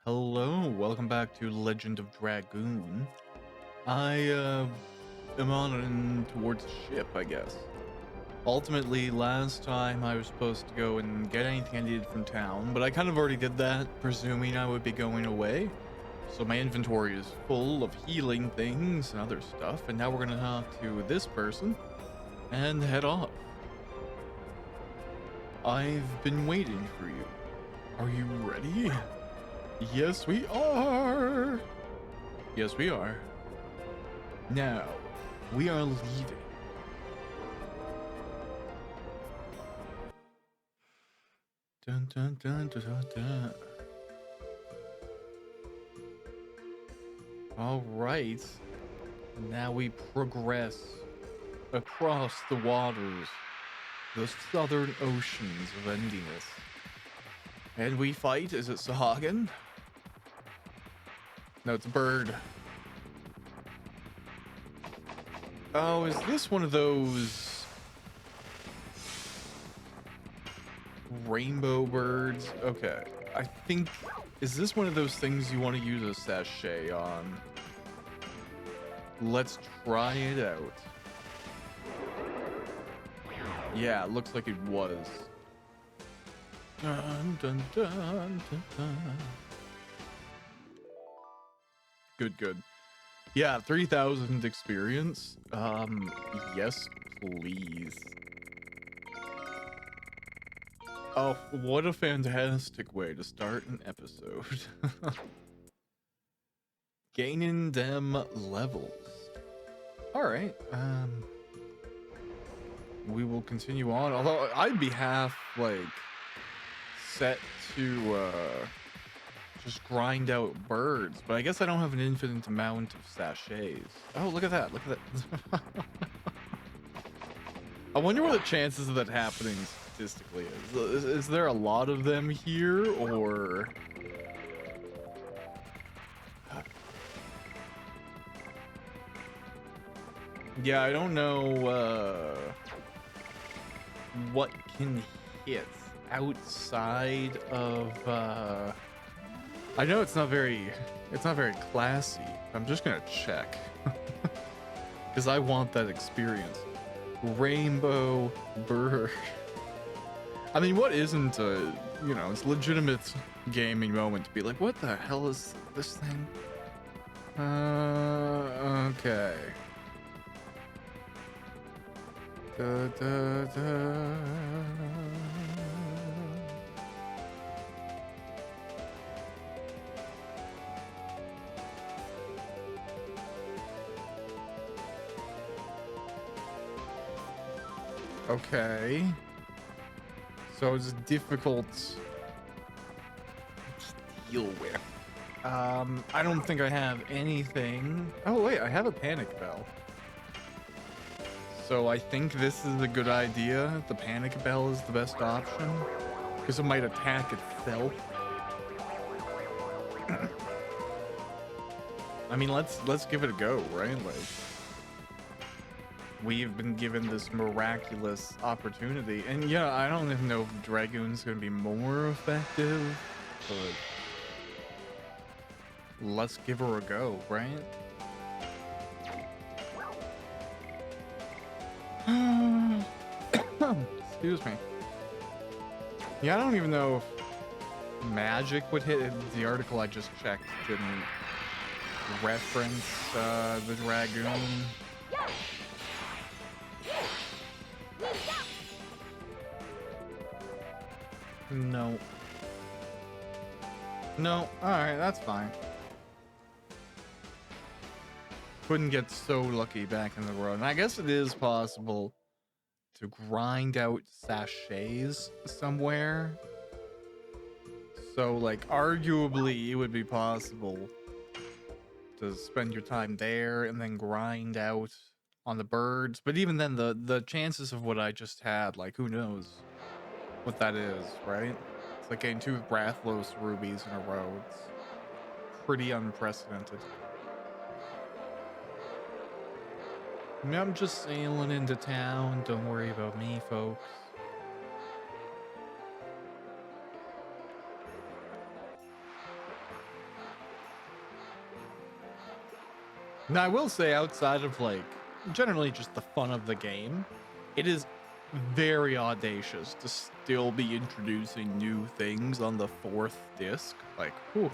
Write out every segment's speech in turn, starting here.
Hello, welcome back to Legend of Dragoon. I am on towards the ship, I guess. Ultimately, last time I was supposed to go and get anything I needed from town, but I kind of already did that, presuming I would be going away. So my inventory is full of healing things and other stuff, and now we're gonna talk to this person and head off. I've been waiting for you. Are you ready? Yes, we are. Yes, we are. Now, we are leaving. Dun, dun, dun, dun, dun, dun. All right. Now we progress across the waters, the southern oceans of Endiness. And we fight, is it Sahagin? No, it's a bird. Oh, is this one of those rainbow birds? Okay, I think, is this one of those things you want to use a sachet on? Let's try it out. Yeah, it looks like it was. Dun, dun, dun, dun, dun. Good. Yeah, 3,000 experience. Yes, please. Oh, what a fantastic way to start an episode. Gaining them levels. All right. We will continue on. Although I'd be half like set to just grind out birds, but I guess I don't have an infinite amount of sachets. Oh, look at that! Look at that! I wonder what the chances of that happening statistically is. Is there a lot of them here, or? Yeah, I don't know what can hit outside of I know it's not very classy. I'm just gonna check because I want that experience. Rainbow bird. I mean, what isn't a, it's legitimate gaming moment to be like, what the hell is this thing? Okay. Da, da, da. Okay. So it's difficult to deal with. I don't think I have anything. Oh wait, I have a panic bell. So I think this is a good idea. The panic bell is the best option because it might attack itself. I mean, let's give it a go, right? Like, we've been given this miraculous opportunity, and yeah, I don't even know if Dragoon's gonna be more effective, but let's give her a go, right? Excuse me. Yeah, I don't even know if magic would hit. The article I just checked didn't reference the Dragoon. No. No, alright, that's fine. Couldn't get so lucky back in the road. And I guess it is possible to grind out sachets somewhere. So, like, arguably, it would be possible to spend your time there and then grind out on the birds. But even then, the chances of what I just had, like, who knows what that is, right? It's like getting 2 Brathlos rubies in a row. It's pretty unprecedented. I mean, I'm just sailing into town. Don't worry about me, folks. Now, I will say, outside of like generally just the fun of the game, it is very audacious to still be introducing new things on the fourth disc. Like, whew,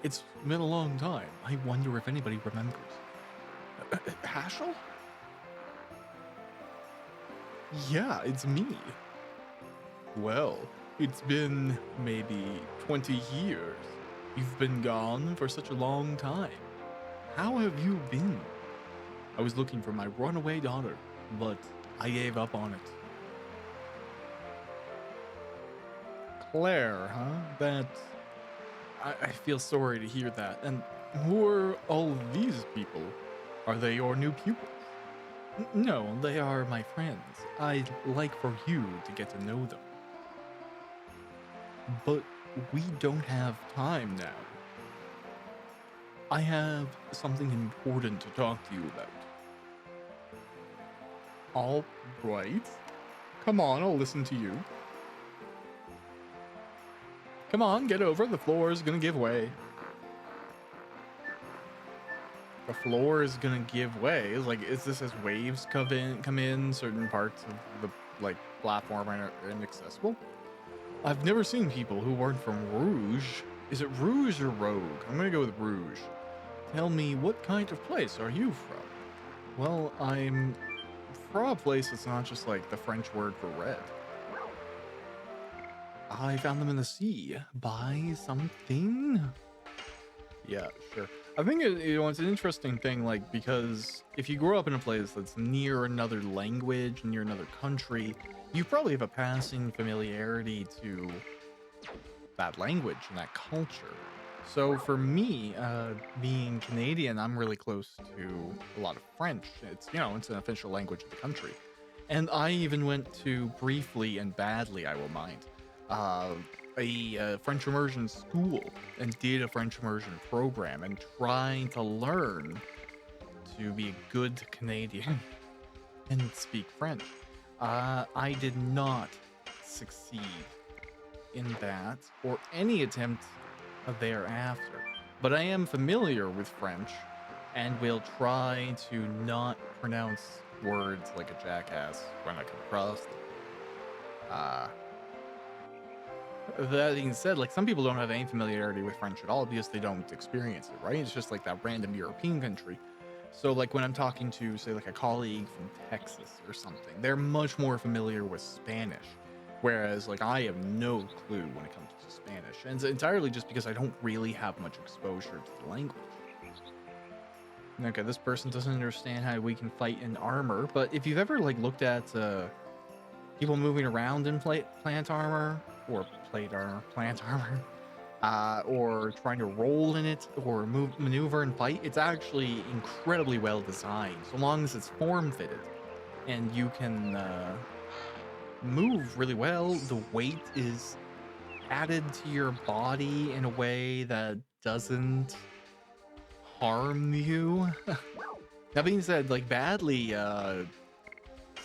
it's been a long time. I wonder if anybody remembers. Hashel? Yeah, it's me. Well, it's been maybe 20 years. You've been gone for such a long time. How have you been? I was looking for my runaway daughter, but I gave up on it. Claire, huh? I feel sorry to hear that. And who are all these people? Are they your new pupils? No, they are my friends. I'd like for you to get to know them. But we don't have time now. I have something important to talk to you about. All right. Come on, I'll listen to you. Come on, get over. The floor is gonna give way. The floor is gonna give way. Like, is this as waves come in? Certain parts of the like platform are inaccessible. I've never seen people who weren't from Rouge. Is it Rouge or Rogue? I'm gonna go with Rouge. Tell me, what kind of place are you from? Well, I'm from a place that's not just like the French word for red. I found them in the sea. By something? Yeah, sure. I think it's an interesting thing, like, because if you grow up in a place that's near another language, near another country, you probably have a passing familiarity to that language and that culture. So for me, being Canadian, I'm really close to a lot of French. It's, it's an official language of the country. And I even went to briefly and badly, I will mind, a French immersion school and did a French immersion program and trying to learn to be a good Canadian and speak French. I did not succeed in that or any attempt thereafter, but I am familiar with French and will try to not pronounce words like a jackass when I come across them. That being said, like, some people don't have any familiarity with French at all because they don't experience it, right? It's just like that random European country. So like when I'm talking to, say, like a colleague from Texas or something, they're much more familiar with Spanish. Whereas like I have no clue when it comes to Spanish. And it's entirely just because I don't really have much exposure to the language. Okay, this person doesn't understand how we can fight in armor, but if you've ever like looked at people moving around in plant armor, or plant armor, or trying to roll in it, or maneuver and fight, it's actually incredibly well designed, so long as it's form-fitted, and you can move really well. The weight is added to your body in a way that doesn't harm you. That being said, like, badly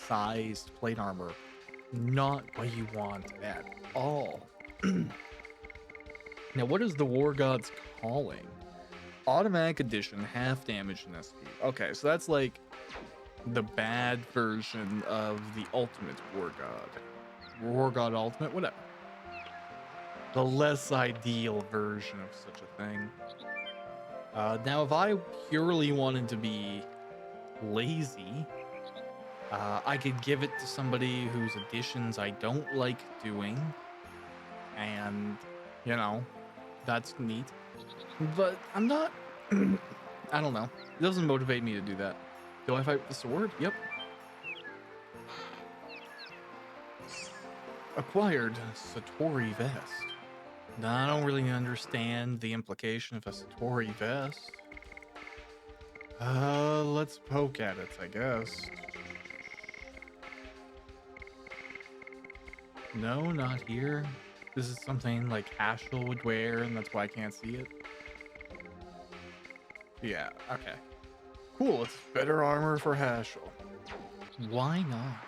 sized plate armor, not what you want at all. Now, what is the War God's calling? Automatic addition, half damage in SP. Okay, so that's like the bad version of the ultimate War God. War God Ultimate, whatever. The less ideal version of such a thing. Now, if I purely wanted to be lazy, I could give it to somebody whose additions I don't like doing, and, that's neat. But I'm not... I don't know. It doesn't motivate me to do that. Do I fight with the sword? Yep. Acquired Satori Vest. Now, I don't really understand the implication of a Satori Vest. Let's poke at it, I guess. No, not here. This is something like Ashel would wear, and that's why I can't see it. Yeah, okay. Cool, it's better armor for Hashel. Why not?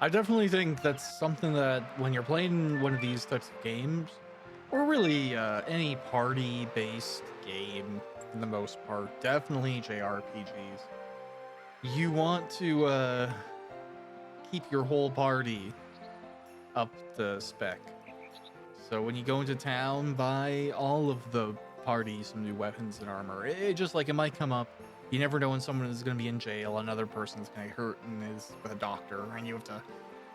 I definitely think that's something that when you're playing one of these types of games, or really any party-based game for the most part. Definitely JRPGs. You want to keep your whole party up to spec. So when you go into town, buy all of the party some new weapons and armor. Just like it might come up. You never know when someone is going to be in jail, another person's going to get hurt and is with a doctor, and you have to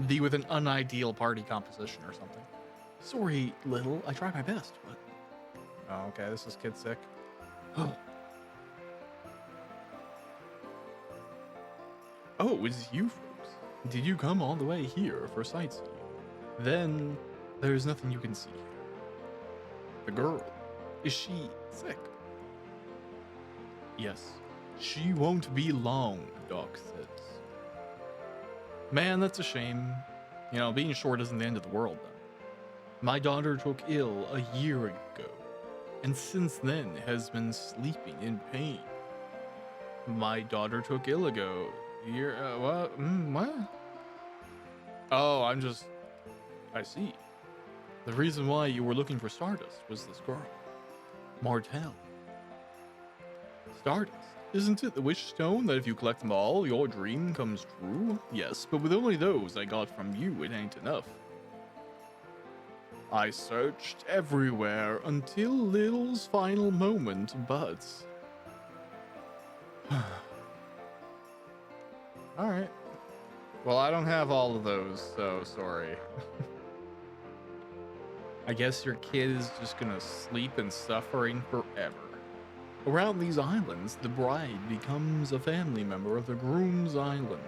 be with an unideal party composition or something. Sorry, little. I try my best, but... Oh, okay, this is kid sick. Oh, it's you folks. Did you come all the way here for sightseeing? Then there's nothing you can see here. The girl, is she sick? Yes, she won't be long, Doc says. Man, that's a shame. You know, being short isn't the end of the world, though. My daughter took ill a year ago, and since then has been sleeping in pain. My daughter took ill ago. What? What? Oh, I see. The reason why you were looking for Stardust was this girl, Martel. Stardust? Isn't it the wish stone that if you collect them all, your dream comes true? Yes, but with only those I got from you, it ain't enough. I searched everywhere until Little's final moment, but... Alright. Well, I don't have all of those, so sorry. I guess your kid is just gonna sleep in suffering forever. Around these islands, the bride becomes a family member of the groom's island.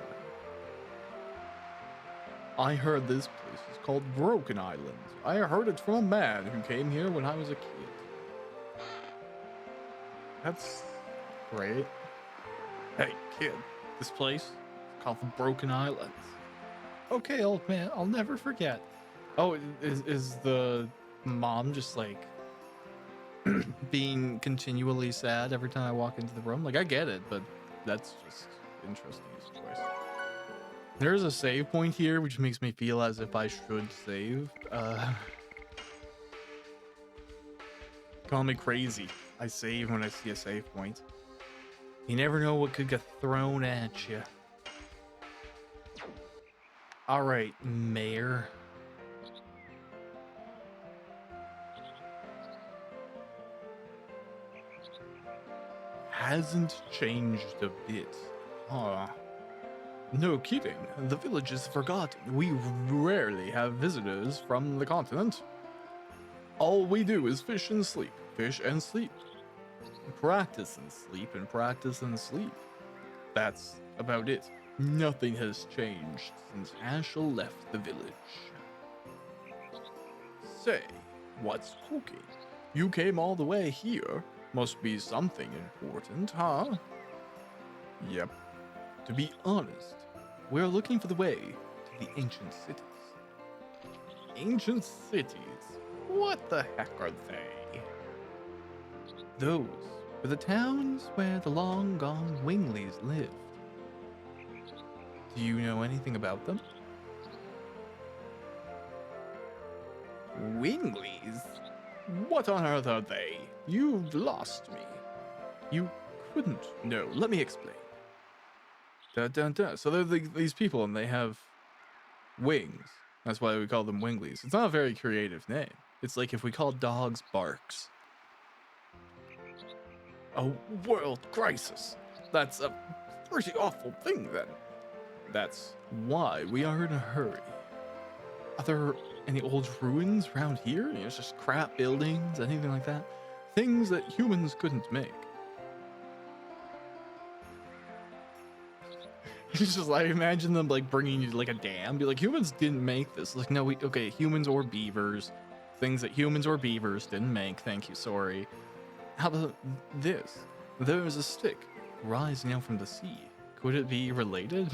I heard this place is called Broken Island. I heard it from a man who came here when I was a kid. That's great. Hey, kid, this place is called the Broken Islands. Okay, old man, I'll never forget. Oh, is the mom just like being continually sad every time I walk into the room? Like, I get it, but that's just interesting as a choice. There's a save point here, which makes me feel as if I should save. Call me crazy. I save when I see a save point. You never know what could get thrown at you. All right, Mayor. Hasn't changed a bit. Huh. No kidding. The village is forgotten. We rarely have visitors from the continent. All we do is fish and sleep. Fish and sleep. Practice and sleep and practice and sleep. That's about it. Nothing has changed since Ashel left the village. Say, what's cooking? You came all the way here. Must be something important, huh? Yep. To be honest, we're looking for the way to the ancient cities. Ancient cities? What the heck are they? Those were the towns where the long-gone Wingleys lived. Do you know anything about them? Wingleys? What on earth are they? You've lost me. You couldn't know. Let me explain. Dun, dun, dun. So they're these people and they have wings. That's why we call them Wingleys. It's not a very creative name. It's like if we called dogs Barks. A world crisis. That's a pretty awful thing then. That's why we are in a hurry. Are there any old ruins around here? You know, just crap buildings, anything like that? Things that humans couldn't make. It's just like, imagine them like bringing you like a dam. Be like, humans didn't make this. Like, no, okay, humans or beavers. Things that humans or beavers didn't make. Thank you, sorry. How about this? There is a stick rising out from the sea. Could it be related?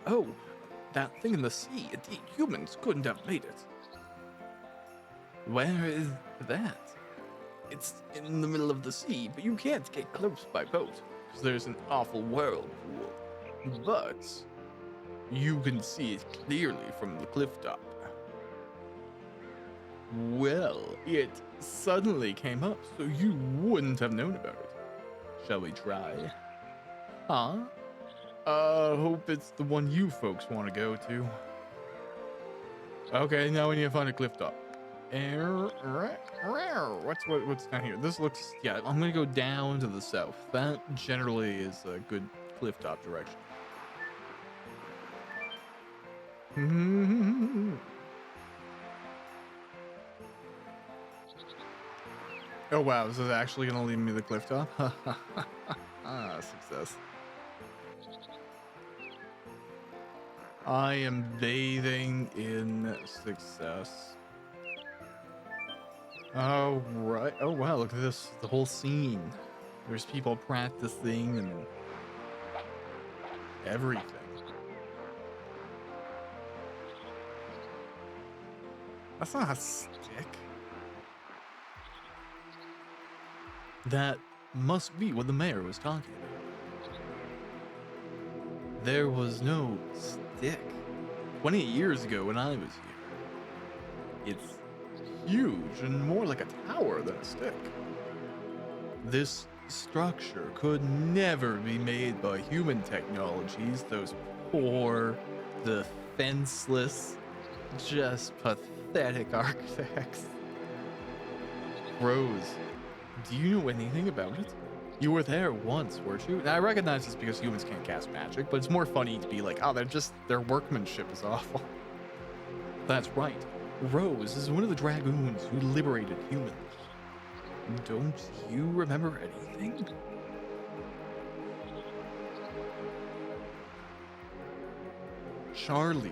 Oh, that thing in the sea. Indeed, humans couldn't have made it. Where is that? It's in the middle of the sea, but you can't get close by boat because there's an awful whirlpool. But you can see it clearly from the cliff top. Well, it suddenly came up, so you wouldn't have known about it. Shall we try? Huh? Hope it's the one you folks want to go to. Okay, now we need to find a cliff top. What's down here? This looks, yeah, I'm gonna go down to the south. That generally is a good cliff top direction. Oh wow, is this actually gonna lead me to the cliff top? Success. I am bathing in success. Oh, right. Oh, wow. Look at this. The whole scene. There's people practicing and everything. That's not a stick. That must be what the mayor was talking about. There was no stick. 28 years ago when I was here. It's huge and more like a tower than a stick. This structure could never be made by human technologies, those poor, defenseless, just pathetic architects. Rose, do you know anything about it? You were there once, weren't you? Now, I recognize this because humans can't cast magic, but it's more funny to be like, oh, their workmanship is awful. That's right. Rose is one of the dragoons who liberated humans. Don't you remember anything? Charlie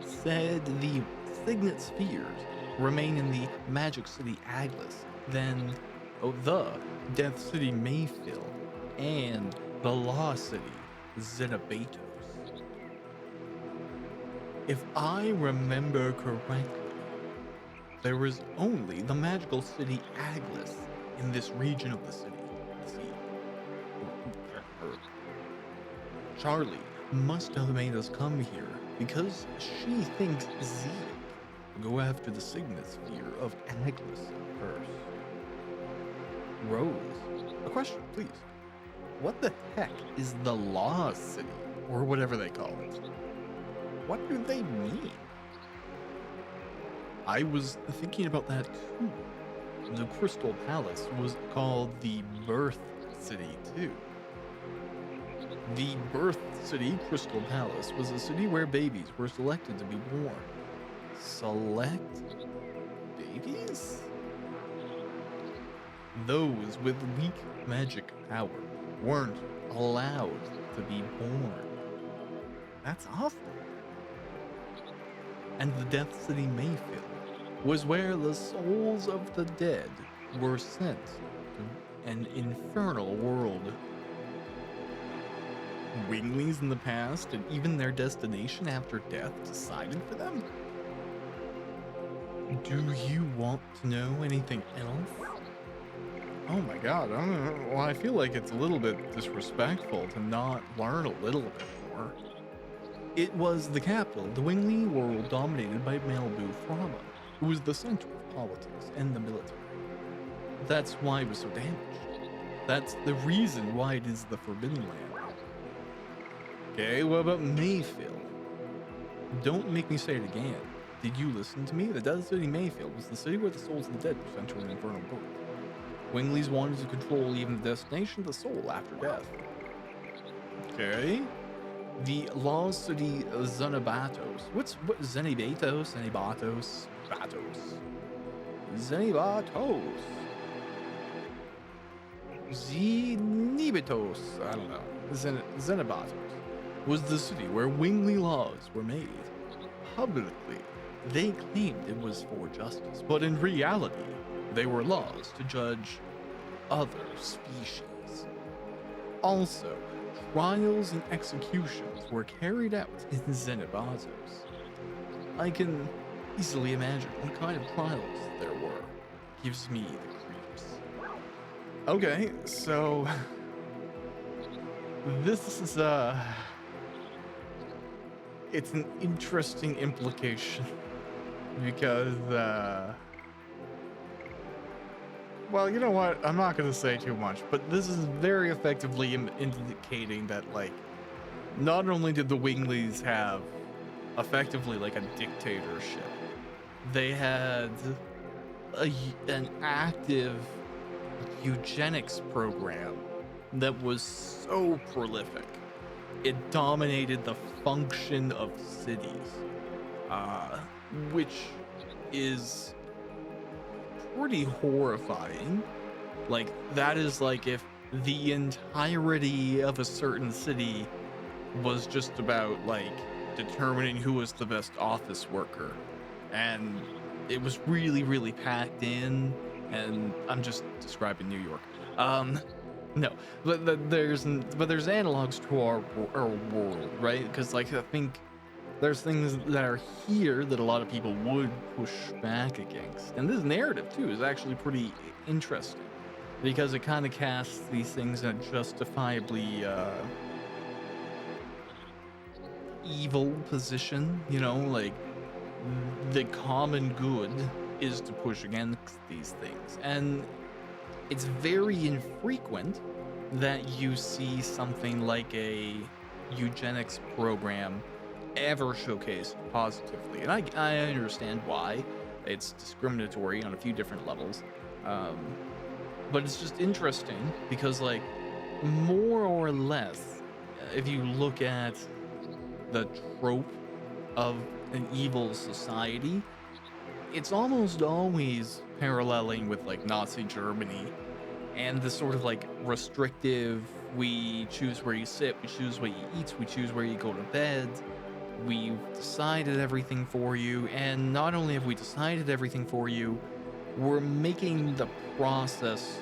said the signet spheres remain in the Magic City Aglis, then the Death City Mayfield, and the Law City Zenibatos. If I remember correctly, there was only the magical city Aglis in this region of the city. Charlie must have made us come here because she thinks Z will go after the signet sphere of Aglis first. Rose, a question, please. What the heck is the Law City, or whatever they call it? What do they mean? I was thinking about that too. The Crystal Palace was called the Birth City too. The Birth City Crystal Palace was a city where babies were selected to be born. Select babies? Those with weak magic power weren't allowed to be born. That's awful. And the Death City Mayfield was where the souls of the dead were sent to an infernal world. Winglies in the past and even their destination after death decided for them? Do you want to know anything else? Oh my god, well, I feel like it's a little bit disrespectful to not learn a little bit more. It was the capital, the Wingly world dominated by Malibu Frama, who was the center of politics and the military. That's why it was so damaged. That's the reason why it is the Forbidden Land. Okay, what about Mayfield? Don't make me say it again. Did you listen to me? The Dead City Mayfield was the city where the souls of the dead were sent to an infernal world. Winglies wanted to control even the destination of the soul after death. Okay. The Lost City Zenibatos. What Zenibatos? Zenibatos? Batos. Zenibatos. Zenibatos. I don't know. Zenibatos was the city where Wingley laws were made. Publicly, they claimed it was for justice, but in reality, they were laws to judge other species. Also, trials and executions were carried out in Zenibatos. I can easily imagine what kind of trials there were. Gives me the creeps. Okay, so this is it's an interesting implication because Well, you know what? I'm not gonna say too much, but this is very effectively indicating that, like, not only did the Wingleys have effectively like a dictatorship, they had an active eugenics program that was so prolific. It dominated the function of cities, uh, which is pretty horrifying. Like, that is like if the entirety of a certain city was just about like determining who was the best office worker, and it was really, really packed in. And I'm just describing New York. No, there's analogs to our world, right? Because like I think there's things that are here that a lot of people would push back against, and this narrative too is actually pretty interesting because it kind of casts these things in a justifiably evil position. You know, like the common good is to push against these things, and it's very infrequent that you see something like a eugenics program ever showcased positively. And I understand why. It's discriminatory on a few different levels. But it's just interesting because, like, more or less, if you look at the trope of an evil society, it's almost always paralleling with like Nazi Germany and the sort of like restrictive, we choose where you sit, we choose what you eat, we choose where you go to bed, we've decided everything for you. And not only have we decided everything for you, we're making the process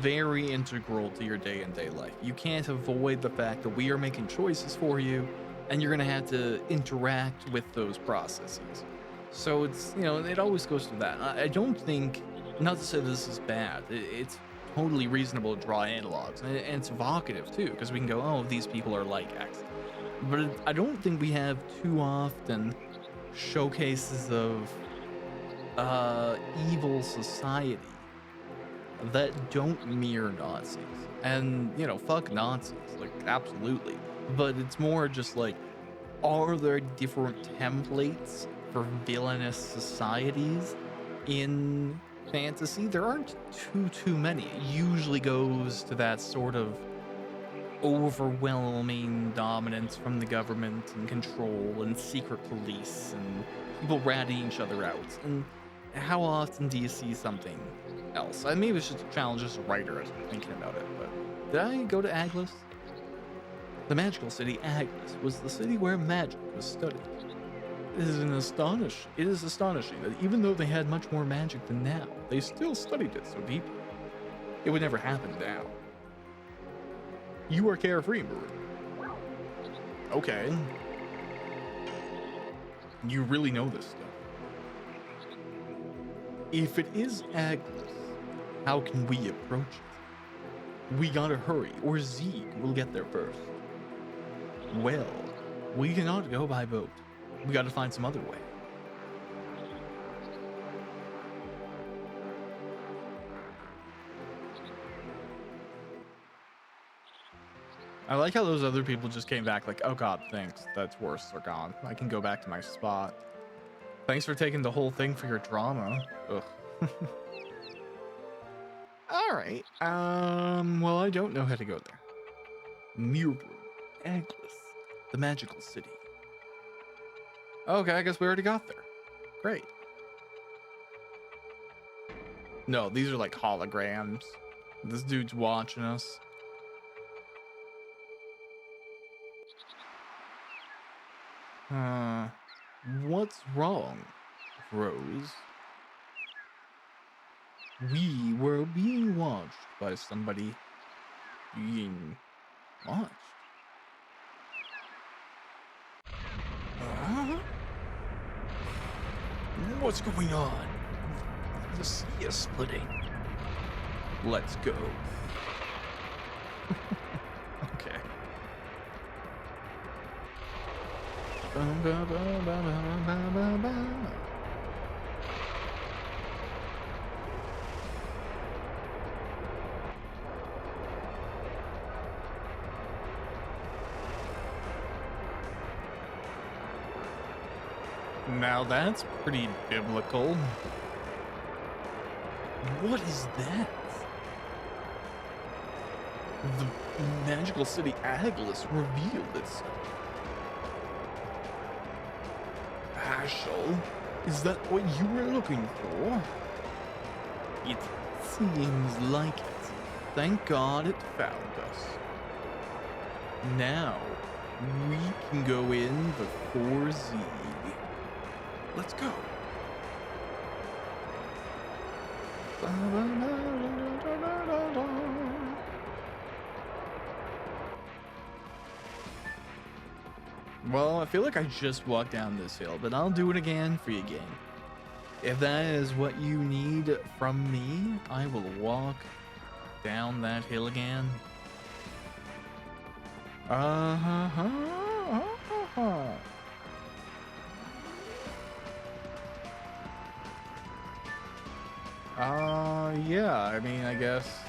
very integral to your day-to-day life. You can't avoid the fact that we are making choices for you, and you're gonna have to interact with those processes. So it's, you know, it always goes to that. I don't think, not to say this is bad, it's totally reasonable to draw analogs, and it's evocative too, because we can go, oh, these people are like X. But I don't think we have too often showcases of evil society that don't mirror Nazis. And, you know, fuck Nazis, like, absolutely. But it's more just like, are there different templates for villainous societies in fantasy? There aren't too many. It usually goes to that sort of overwhelming dominance from the government and control and secret police and people ratting each other out. And how often do you see something else? Maybe it's just a challenge as a writer as I'm thinking about it, but did I go to Aglis? The magical city Aglis was the city where magic was studied. It is astonishing that even though they had much more magic than now, they still studied it so deeply. It would never happen now. You are carefree, Marie. Okay. You really know this stuff. If it is Agnes, how can we approach it? We gotta hurry, or Zeke will get there first. Well, we cannot go by boat. We gotta find some other way. I like how those other people just came back like, oh god, thanks, that's worse, they're gone. I can go back to my spot. Thanks for taking the whole thing for your drama. Ugh. Alright, well, I don't know how to go there. Mirror, Aglis, the magical city. Okay, I guess we already got there. Great. No, these are like holograms. This dude's watching us. What's wrong, Rose? We were being watched by somebody. Being watched? What's going on? The sea is splitting. Let's go. Okay. Now that's pretty biblical. What is that? The magical city Aglis revealed itself. Ashel, is that what you were looking for? It seems like it. Thank God it found us. Now, we can go in before Zeke. Let's go. Well, I feel like I just walked down this hill, but I'll do it again for you again. If that is what you need from me, I will walk down that hill again. Yeah, I mean, I guess.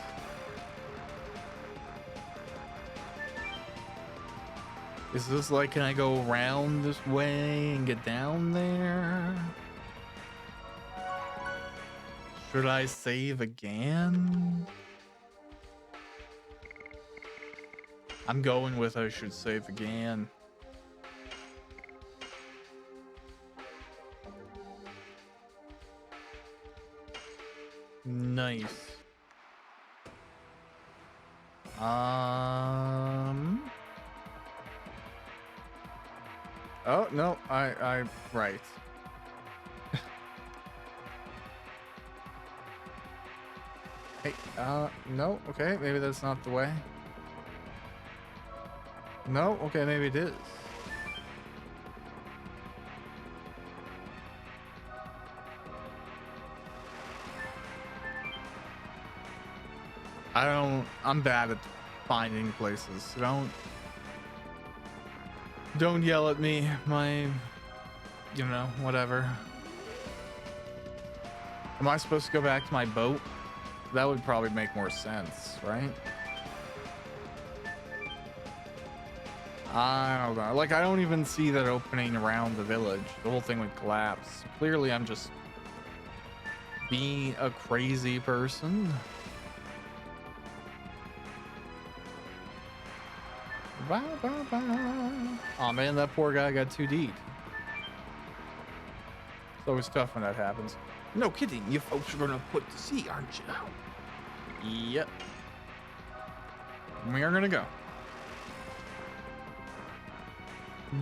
Is this like, can I go around this way and get down there? Should I save again? I'm going with I should save again. Nice. Oh, no, right. Hey, no, okay, maybe that's not the way. No, okay, maybe it is. I'm bad at finding places. So don't yell at me, whatever. Am I supposed to go back to my boat? That would probably make more sense, right? I don't know. Like, I don't even see that opening around the village. The whole thing would collapse. Clearly, I'm just being a crazy person. Oh man, that poor guy got 2D'd. It's always tough when that happens. No kidding, you folks are gonna put to sea, aren't you? Yep. We are gonna go.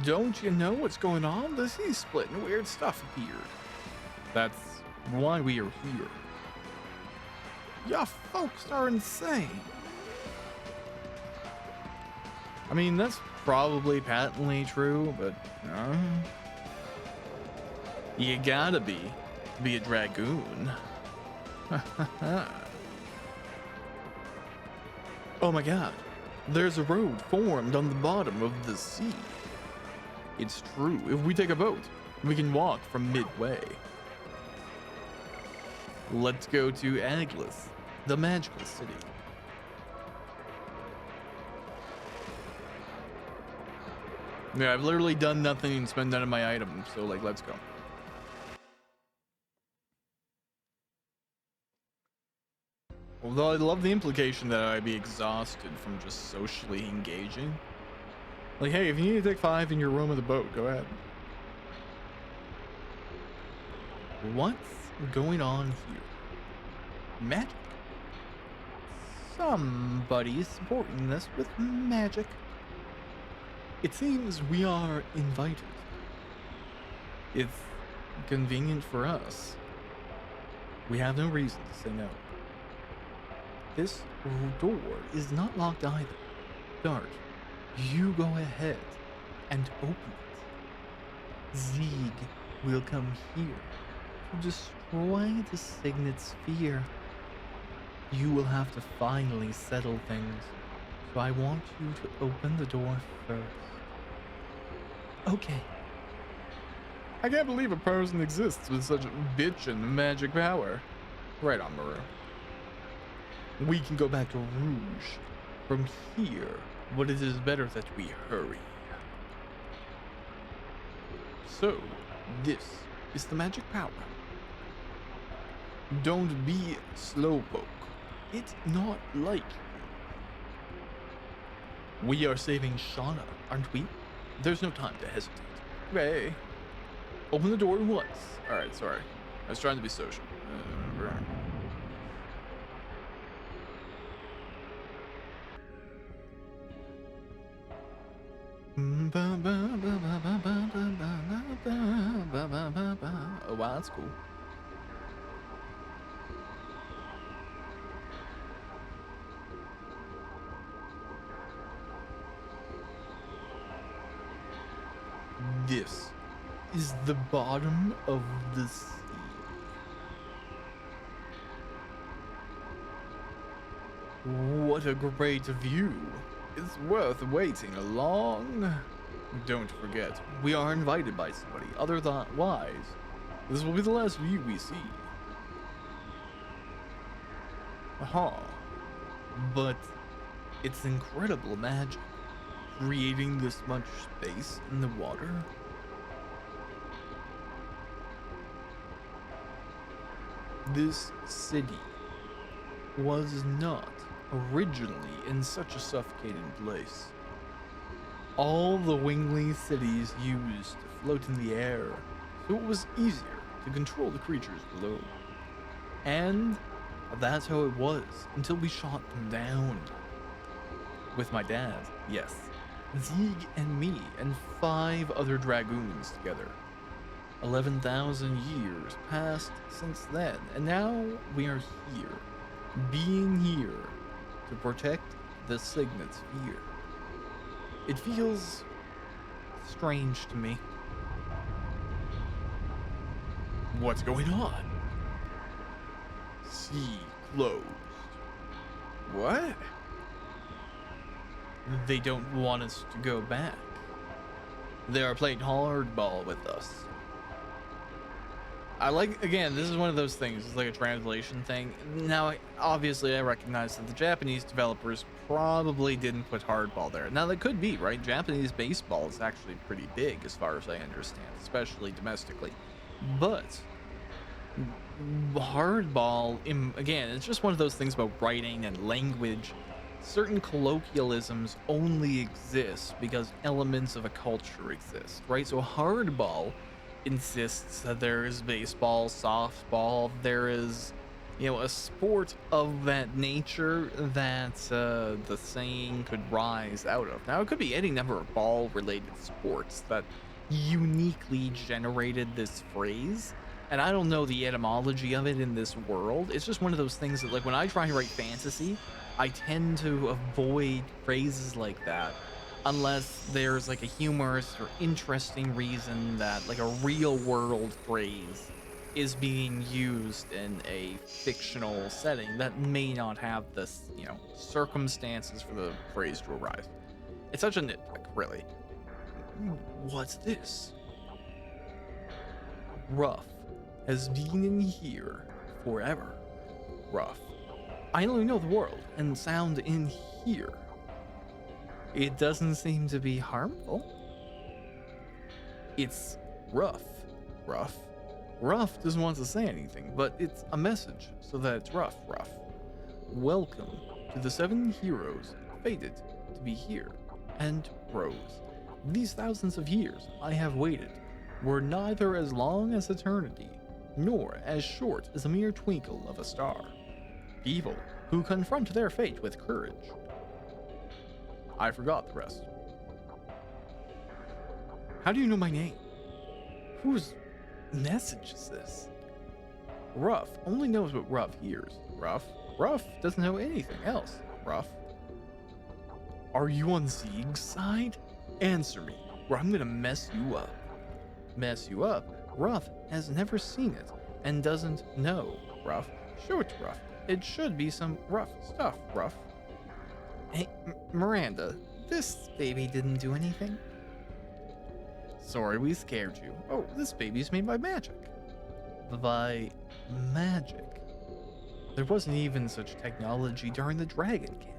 Don't you know what's going on? The sea's split and weird stuff appeared. That's why we are here. Ya folks are insane. I mean, that's probably patently true, but you gotta be a dragoon. Oh my god, there's a road formed on the bottom of the sea. It's true, if we take a boat, we can walk from midway. Let's go to Aglis, the magical city. Yeah, I've literally done nothing and spent none of my items, so like, let's go. Although I love the implication that I'd be exhausted from just socially engaging. Like, hey, if you need to take 5 in your room of the boat, go ahead. What's going on here? Magic. Somebody's supporting this with magic. It seems we are invited. It's convenient for us. We have no reason to say no. This door is not locked either. Dart, you go ahead and open it. Zeeg will come here to destroy the signet sphere. You will have to finally settle things, so I want you to open the door first. Okay. I can't believe a person exists with such bitchin' magic power. Right on, Maru. We can go back to Rouge from here, but it is better that we hurry. So, This is the magic power. Don't be slowpoke. It's not like you. We are saving Shauna, aren't we? There's no time to hesitate. Ray, open the door once. Alright, sorry. I was trying to be social. Oh wow, that's cool. This is the bottom of the sea. What a great view. It's worth waiting long. Don't forget, we are invited by somebody otherwise. This will be the last view we see. But it's incredible magic, creating this much space in the water. This city was not originally in such a suffocating place. All the wingly cities used to float in the air, so it was easier to control the creatures below. And that's how it was until we shot them down. With my dad, yes. Zeeg and me and 5 other dragoons together. 11,000 years passed since then, and now we are here, being here to protect the Signet Sphere. It feels strange to me. What's going on? Sea closed. What? They don't want us to go back. They are playing hardball with us. Again, this is one of those things, it's like a translation thing. Now, obviously, I recognize that the Japanese developers probably didn't put hardball there. Now, that could be, right? Japanese baseball is actually pretty big, as far as I understand, especially domestically. But hardball, again, it's just one of those things about writing and language. Certain colloquialisms only exist because elements of a culture exist, right? So hardball insists that there is baseball, softball, there is, a sport of that nature that the saying could rise out of. Now, it could be any number of ball-related sports that uniquely generated this phrase, and I don't know the etymology of it in this world. It's just one of those things that, like, when I try to write fantasy, I tend to avoid phrases like that unless there's like a humorous or interesting reason that like a real world phrase is being used in a fictional setting that may not have the, circumstances for the phrase to arise. It's such a nitpick, really. What's this? Ruff has been in here forever. Ruff, I only know the world and sound in here. It doesn't seem to be harmful. It's Ruff. Ruff doesn't want to say anything, but it's a message, so that it's Ruff. Welcome to the 7 heroes fated to be here. And Rose. These thousands of years I have waited were neither as long as eternity, nor as short as a mere twinkle of a star. People who confront their fate with courage. I forgot the rest. How do you know my name? Whose message is this? Ruff only knows what Ruff hears. Ruff doesn't know anything else. Ruff. Are you on Zeeg's side? Answer me, or I'm gonna mess you up. Mess you up? Ruff has never seen it and doesn't know. Ruff, show it to Ruff. It should be some rough stuff, Ruff. Hey, Miranda, this baby didn't do anything. Sorry we scared you. Oh, this baby's made by magic. By magic? There wasn't even such technology during the Dragon campaign.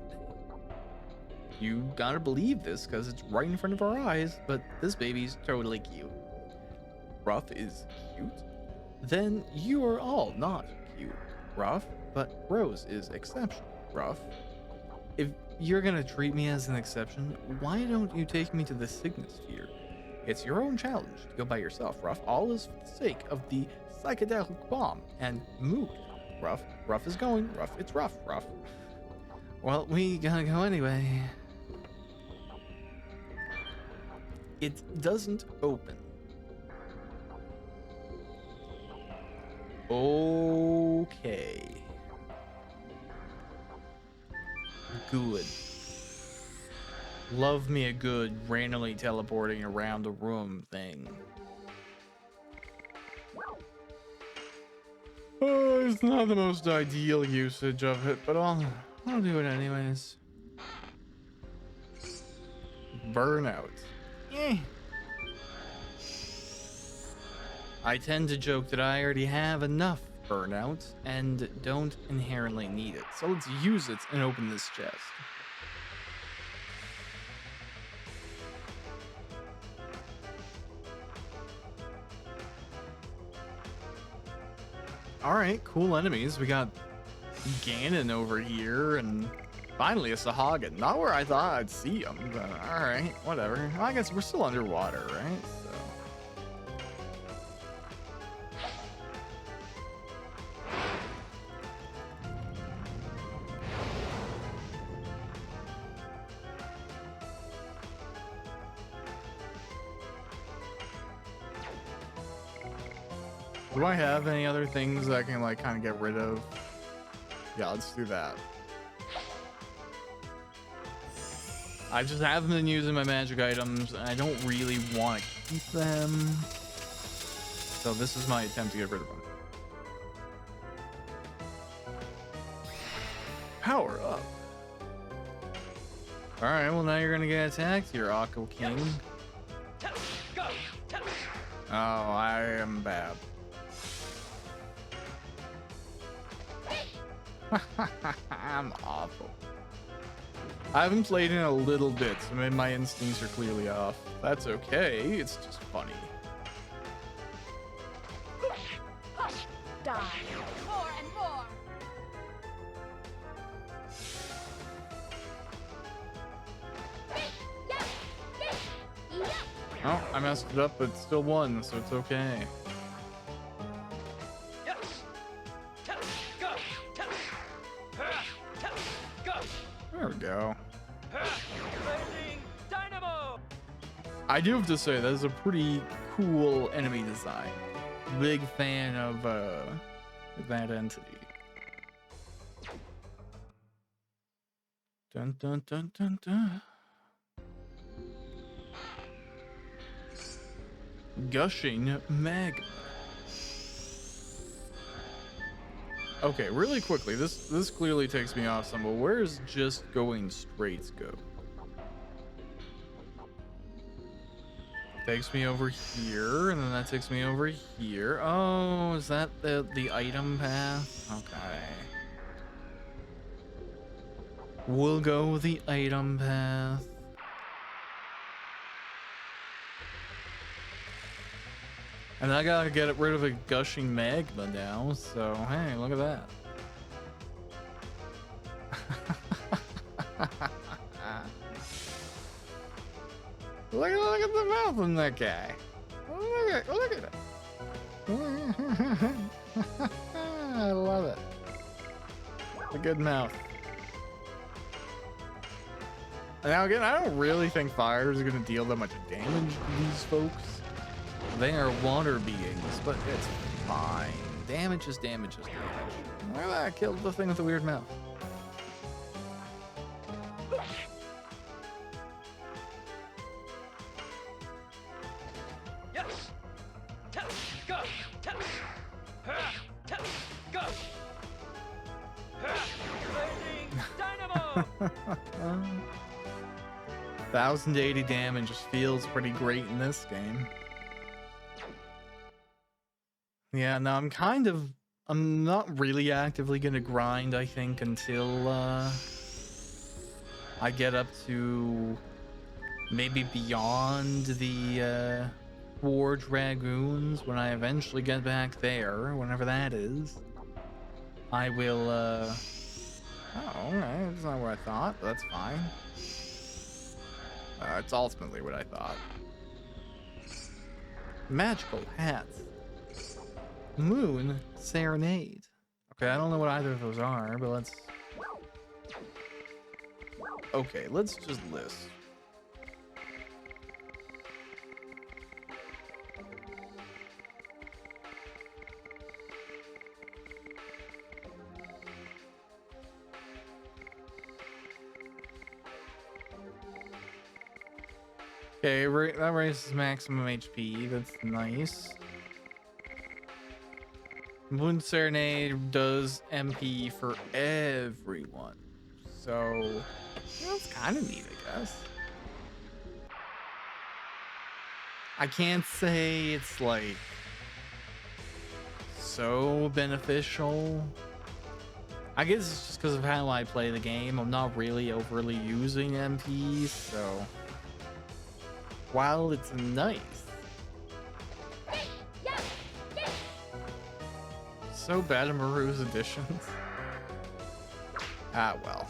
You gotta believe this because it's right in front of our eyes, but this baby's totally cute. Ruff is cute, then you are all not cute, Ruff, but Rose is exceptional, Ruff. If you're gonna treat me as an exception, why don't you take me to the Signosphere? It's your own challenge to go by yourself, Ruff. All is for the sake of the psychedelic bomb and mood. Ruff is going. Ruff, it's Ruff. Well, we gotta go anyway. It doesn't open. Okay. Good. Love me a good randomly teleporting around the room thing. Oh, it's not the most ideal usage of it, but I'll do it anyways. Burnout. Eh. I tend to joke that I already have enough burnout and don't inherently need it. So let's use it and open this chest. Alright, cool enemies. We got Ganon over here and finally a Sahagin. Not where I thought I'd see him, but alright, whatever. Well, I guess we're still underwater, right? Do I have any other things that I can like kind of get rid of? Yeah, let's do that. I just haven't been using my magic items and I don't really want to keep them. So this is my attempt to get rid of them. Power up. Alright, well now you're gonna get attacked here, Akko King. Oh, I am bad. I'm awful. I haven't played in a little bit, so maybe my instincts are clearly off. That's okay, it's just funny. Die. More and more. Oh, I messed it up, but still won, so it's okay. There we go. I do have to say, that is a pretty cool enemy design. Big fan of that entity. Dun dun dun dun dun. Gushing magma. Okay, really quickly, this clearly takes me off some, but where's just going straight go? Takes me over here, and then that takes me over here. Oh, is that the item path? Okay. We'll go with the item path. And I gotta get rid of a gushing magma now, so hey, look at that. look at the mouth on that guy. Look at it. I love it. A good mouth. Now again, I don't really think fire is gonna deal that much damage to these folks. They are water beings, but it's fine. Damage is damage is damage. Look at that, killed the thing with the weird mouth. Yes. Go. Go. Dynamo. 1080 damage just feels pretty great in this game. Yeah, no, I'm not really actively gonna grind, I think, until I get up to maybe beyond the War Dragoons, when I eventually get back there, whenever that is, I will, oh, okay, that's not what I thought, but that's fine. It's ultimately what I thought. Magical hats. Moon Serenade. Okay, I don't know what either of those are, but let's... Okay, let's just list. Okay, that raises maximum HP. That's nice. Moon Serenade does MP for everyone. So, that's kind of neat, I guess. I can't say it's like so beneficial. I guess it's just because of how I play the game. I'm not really overly using MPs, so while it's nice, so bad in Maru's editions. Ah, well.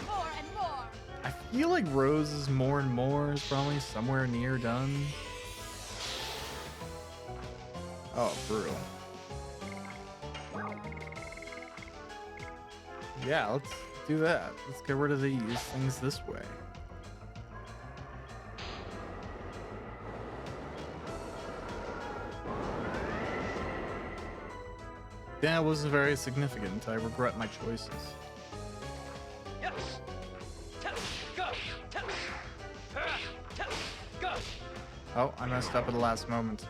More and more. I feel like Rose's more and more is probably somewhere near done. Oh, brutal. Yeah, let's do that. Let's get rid of these things this way. That wasn't very significant. I regret my choices. Yes. Go. Go. Oh, I messed up at the last moment.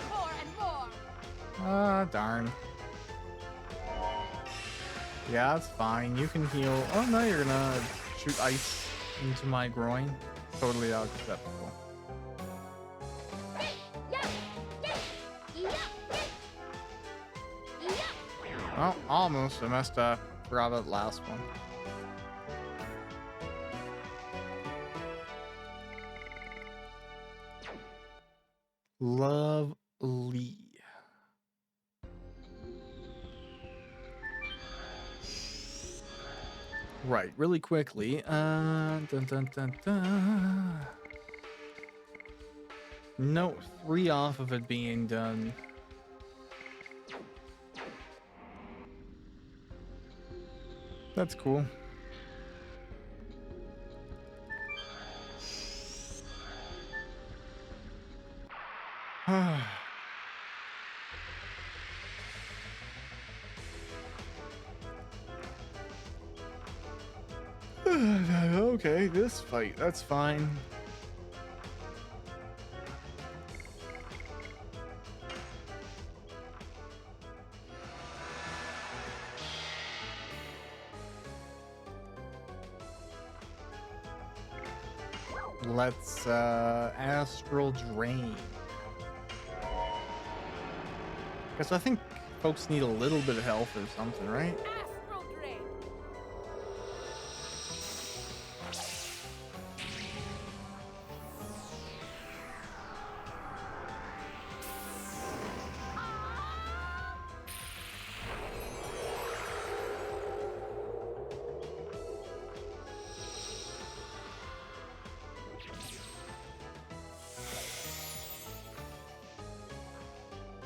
More and more. Ah, darn. Yeah, that's fine. You can heal. Oh no, you're gonna shoot ice into my groin. Totally acceptable. Oh, almost. I messed up. Forgot about the last one. Lovely. Right, really quickly. Dun, dun, dun, dun. No, 3 off of it being done. That's cool. Okay, this fight, that's fine. Let's astral drain. Because I think folks need a little bit of health or something, right? Astral drain.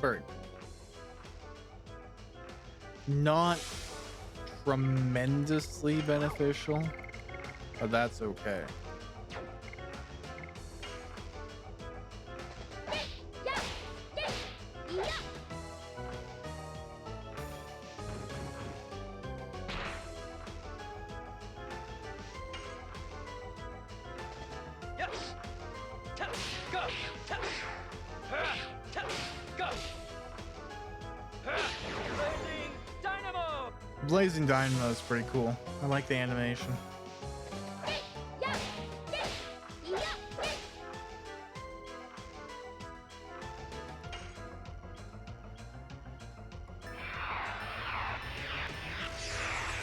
Bird. Not tremendously beneficial, but that's okay. Yes. Go. Go. Blazing dynamo. Blazing Dynamo is pretty cool. I like the animation.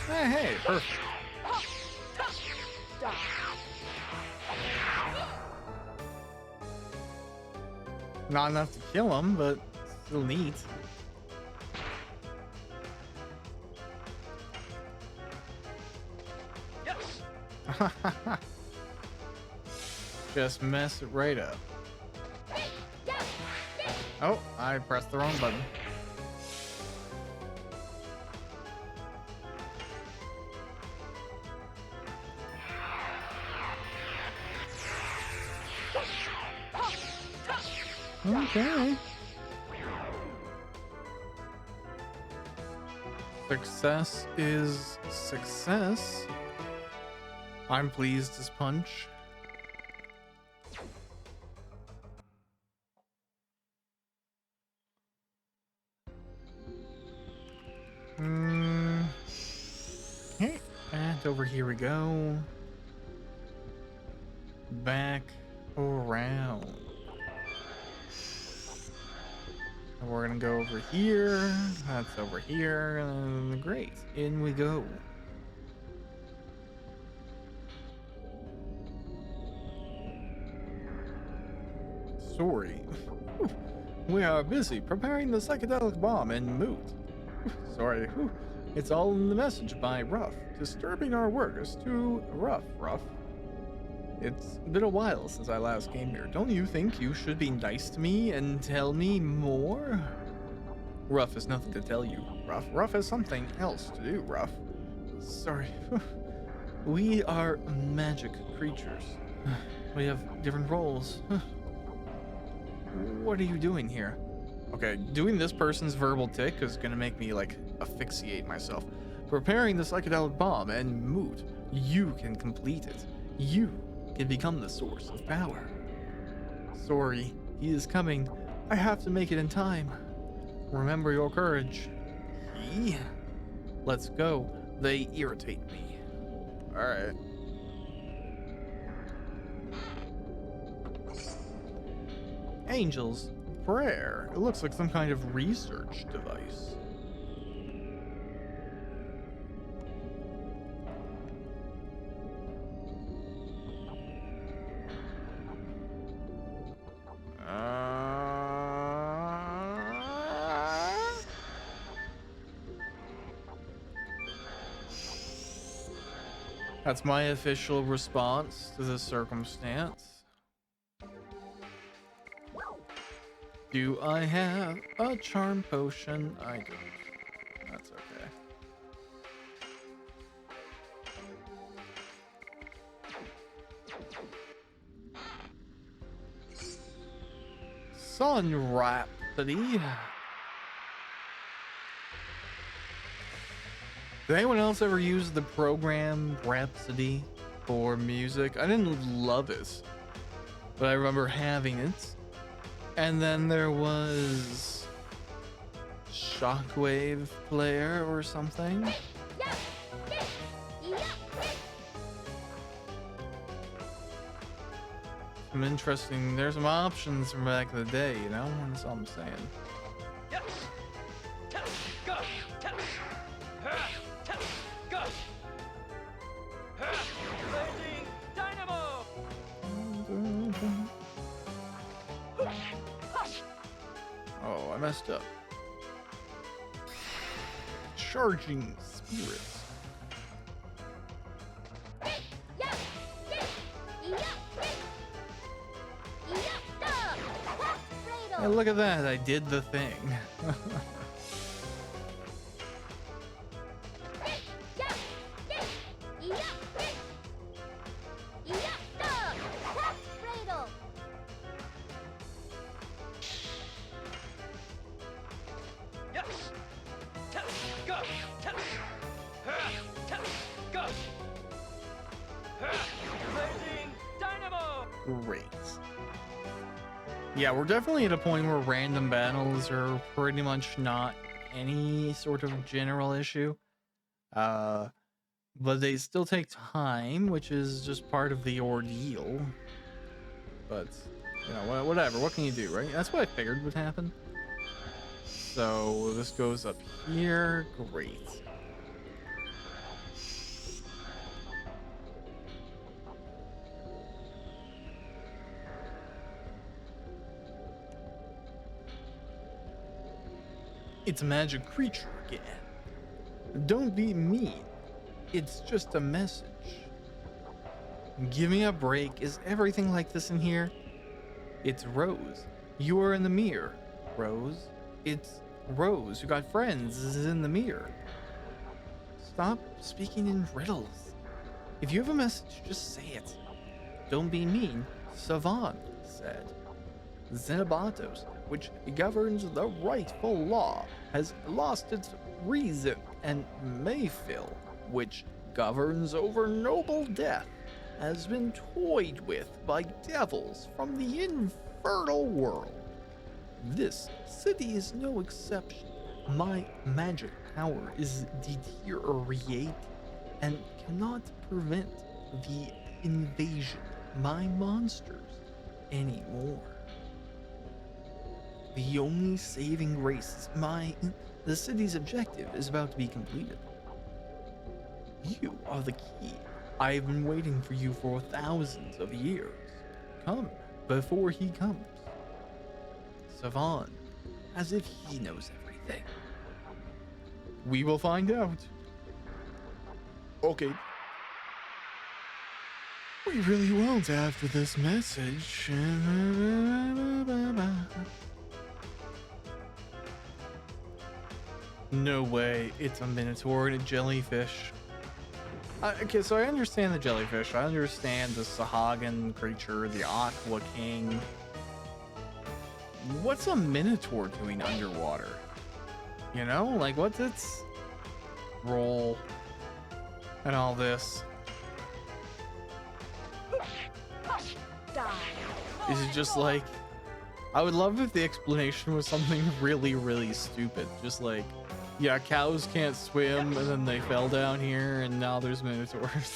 Hey, perfect. Not enough to kill him, but still neat. Yes. Just mess it right up. Oh, I pressed the wrong button. Okay. Success is success. I'm pleased as punch. Okay, and over here we go. Back around. We're gonna go over here. That's over here. And great. In we go. Sorry. We are busy preparing the psychedelic bomb en route. Sorry. It's all in the message by Ruff. Disturbing our work is too rough, Ruff. It's been a while since I last came here. Don't you think you should be nice to me and tell me more? Ruff has nothing to tell you, Ruff. Ruff has something else to do, Ruff. Sorry. We are magic creatures. We have different roles. What are you doing here? Okay, doing this person's verbal tick is gonna make me, like, asphyxiate myself. Preparing the psychedelic bomb and moot. You can complete it. You can become the source of power. Sorry, he is coming. I have to make it in time. Remember your courage. Let's go. They irritate me. Alright. Angel's prayer. It looks like some kind of research device. That's my official response to this circumstance. Do I have a charm potion? I don't. That's okay. Sun Rhapsody. Did anyone else ever use the program Rhapsody for music? I didn't love it, but I remember having it. And then there was Shockwave Player or something. Some interesting. There's some options from back in the day, you know. That's all I'm saying. Yes. Go. Go. Blazing Dynamo. Oh, I messed up. Charging spirits. Hey, look at that. I did the thing. Great. Yeah, we're definitely at a point where random battles are pretty much not any sort of general issue. But they still take time, which is just part of the ordeal. But, you know, whatever. What can you do, right? That's what I figured would happen. So this goes up here. Great. It's a magic creature again. Don't be mean. It's just a message. Give me a break. Is everything like this in here? It's Rose. You are in the mirror. Rose. It's Rose. You got friends. Is in the mirror. Stop speaking in riddles. If you have a message, just say it. Don't be mean. Savan said. Xenobatos, which governs the rightful law, has lost its reason, and Mayfill, which governs over noble death, has been toyed with by devils from the infernal world. This city is no exception. My magic power is deteriorating and cannot prevent the invasion of my monsters anymore. The only saving grace is the city's objective is about to be completed. You are the key. I have been waiting for you for thousands of years. Come before he comes. Savan, as if he knows everything. We will find out. Okay. We really won't after this message. No way, it's a minotaur and a jellyfish. Okay, so I understand the jellyfish. I understand the Sahagan creature, the Aqua King. What's a minotaur doing underwater? You know, like what's its role and all this? Die. Is it just like, I would love if the explanation was something really, really stupid. Just like, yeah, cows can't swim and then they fell down here and now there's minotaurs.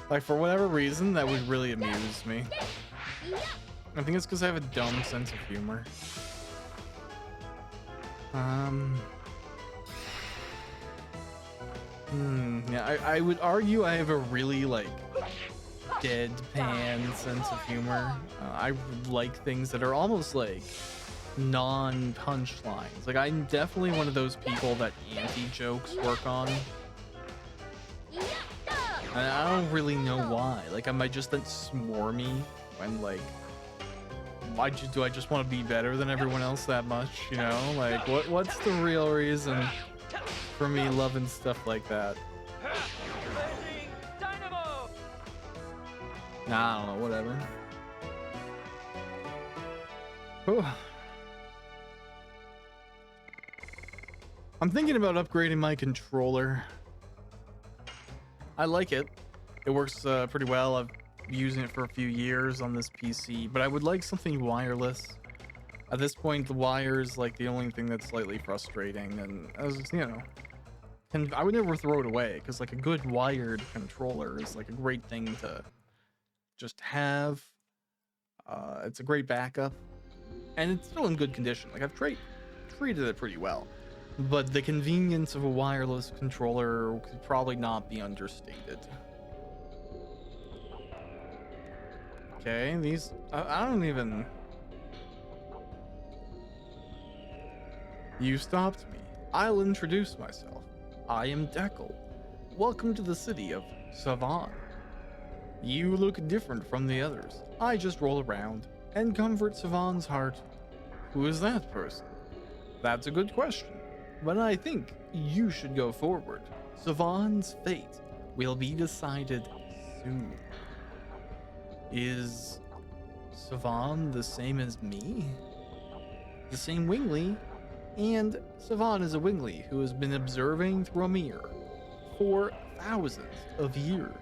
Like, for whatever reason, that would really amuse me. I think it's because I have a dumb sense of humor. Yeah, I would argue I have a really, like, deadpan sense of humor. I like things that are almost like non-punchlines. Like, I'm definitely one of those people that anti-jokes work on. And I don't really know why. Like, am I just that smarmy when, like, do I just want to be better than everyone else that much, you know? Like, what's the real reason for me loving stuff like that? Landing dynamo. Nah, I don't know, whatever. Whew. I'm thinking about upgrading my controller. I like it. It works pretty well. I've been using it for a few years on this PC, but I would like something wireless. At this point, the wire is like the only thing that's slightly frustrating, and as you know, and I would never throw it away because like a good wired controller is like a great thing to just have. It's a great backup, and it's still in good condition. Like I've treated it pretty well. But the convenience of a wireless controller could probably not be understated. Okay, these... I don't even... You stopped me. I'll introduce myself. I am Dekel. Welcome to the city of Savan. You look different from the others. I just roll around and comfort Savan's heart. Who is that person? That's a good question. But I think you should go forward. Savan's fate will be decided soon. Is Savan the same as me? The same Wingly? And Savan is a Wingly who has been observing through a mirror for thousands of years.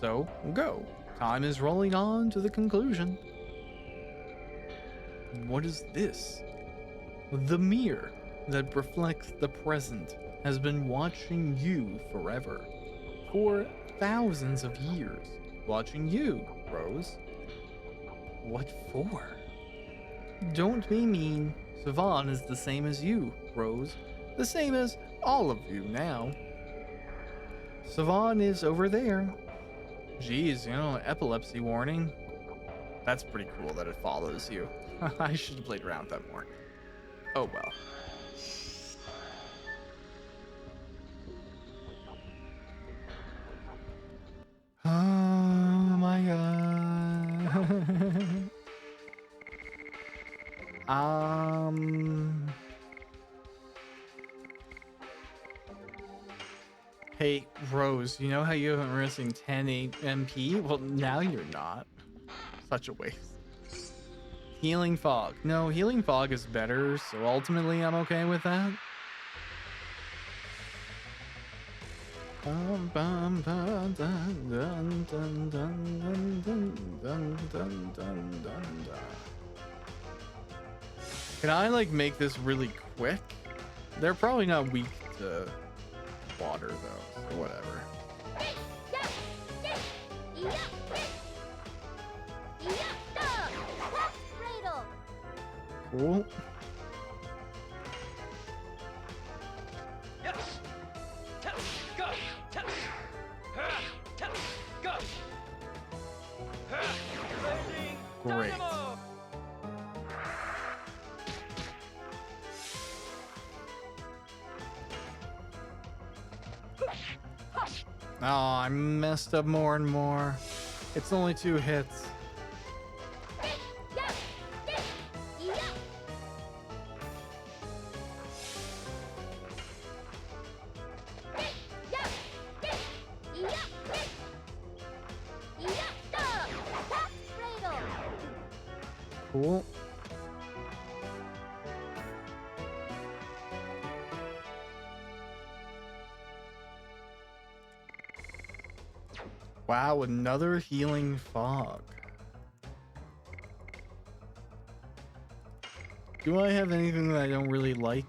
So, go. Time is rolling on to the conclusion. What is this? The mirror that reflects the present has been watching you forever. For thousands of years. Watching you, Rose. What for? Don't be mean. Savon is the same as you, Rose. The same as all of you now. Savon is over there. Geez, epilepsy warning. That's pretty cool that it follows you. I should have played around with that more. Oh well. Oh my god. Hey, Rose, you know how you haven't been missing 10 MP? Well, now you're not. Such a waste. Healing Fog. No, Healing Fog is better, so ultimately I'm okay with that. Can I like make this really quick? They're probably not weak to water though, so whatever. Cool. Yes. Tell. Go. Tell. Tell. Go. Legend Great. Dynamo. Oh, I messed up more and more. It's only 2 hits. Cool. Wow, another Healing Fog. Do I have anything that I don't really like?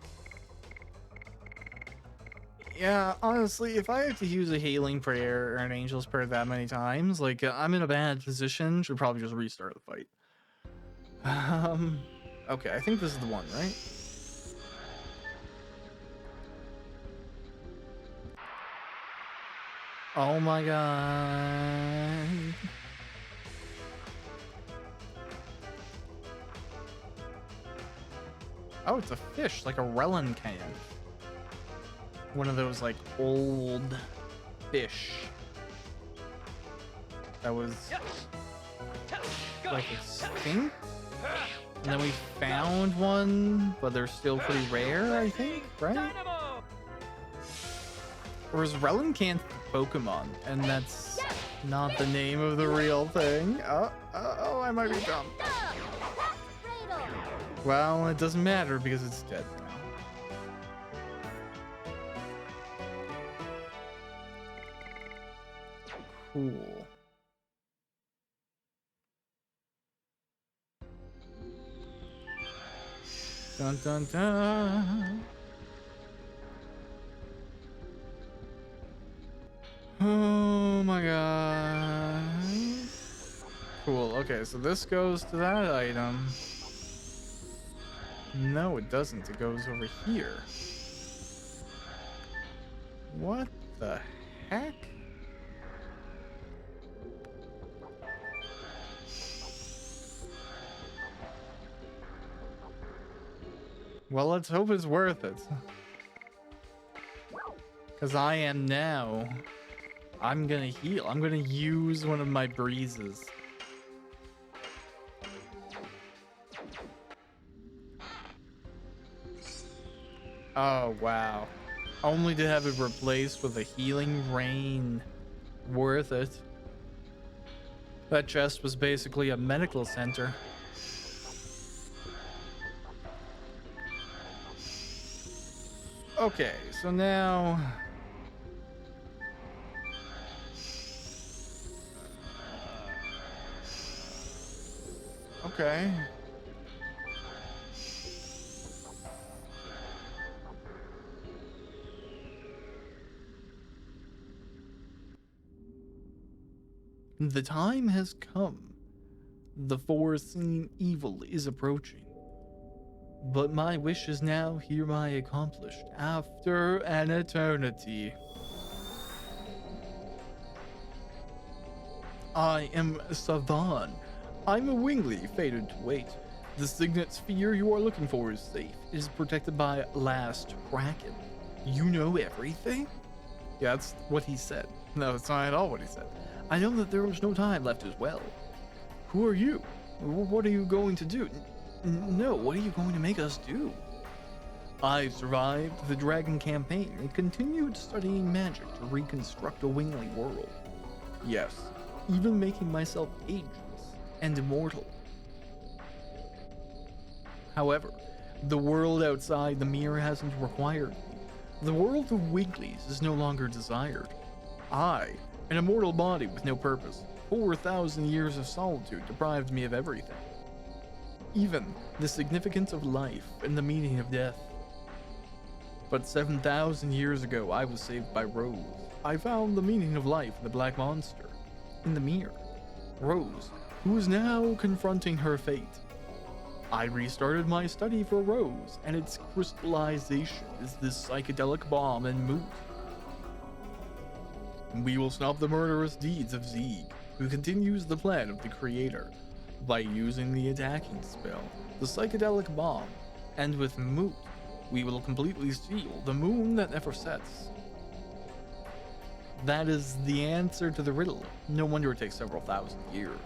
Yeah, honestly, if I have to use a Healing Prayer or an Angel's Prayer that many times, like, I'm in a bad position. Should probably just restart the fight. Okay, I think this is the one, right? Oh my god. Oh, it's a fish, like a Relon can. One of those, like, old fish. That was, like, extinct? And then we found one, but they're still pretty rare, I think, right? Or is Relincanth Pokemon, and that's not the name of the real thing? Oh, I might be dumb. Well, it doesn't matter because it's dead now. Cool. Dun dun dun. Oh my god. Cool. Okay, so this goes to that item. No, it doesn't. It goes over here. What the heck? Well, let's hope it's worth it. Because I am now. I'm gonna heal. I'm gonna use one of my breezes. Oh, wow. Only to have it replaced with a healing rain. Worth it. That chest was basically a medical center. Okay, so now... Okay. The time has come. The foreseen evil is approaching. But my wish is now hereby accomplished after an eternity. I am Savan. I'm a wingly, fated to wait. The signet sphere you are looking for is safe. It is protected by Last Kraken. You know everything? Yeah, that's what he said. No, it's not at all what he said. I know that there was no time left as well. Who are you? What are you going to do? No, what are you going to make us do? I survived the dragon campaign and continued studying magic to reconstruct a wingly world. Yes, even making myself ageless and immortal. However, the world outside the mirror hasn't required me. The world of Wiggly's is no longer desired. I, an immortal body with no purpose, 4,000 years of solitude deprived me of everything. Even the significance of life and the meaning of death. But 7,000 years ago, I was saved by Rose. I found the meaning of life in the Black Monster, in the mirror. Rose, who is now confronting her fate. I restarted my study for Rose, and its crystallization is this psychedelic bomb and moot. We will stop the murderous deeds of Zeeg, who continues the plan of the Creator, by using the attacking spell, the psychedelic bomb, and with moot, we will completely seal the moon that never sets. That is the answer to the riddle. No wonder it takes several thousand years.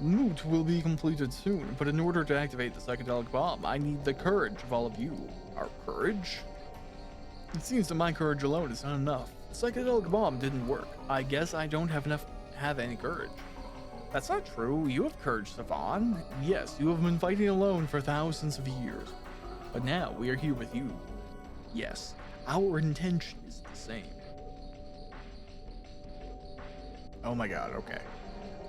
Moot will be completed soon, but in order to activate the psychedelic bomb, I need the courage of all of you. Our courage? It seems that my courage alone is not enough. The psychedelic bomb didn't work. I guess I don't have any courage. That's not true. You have courage, Savan. Yes, you have been fighting alone for thousands of years. But now we are here with you. Yes, our intention is the same. Oh my god, okay.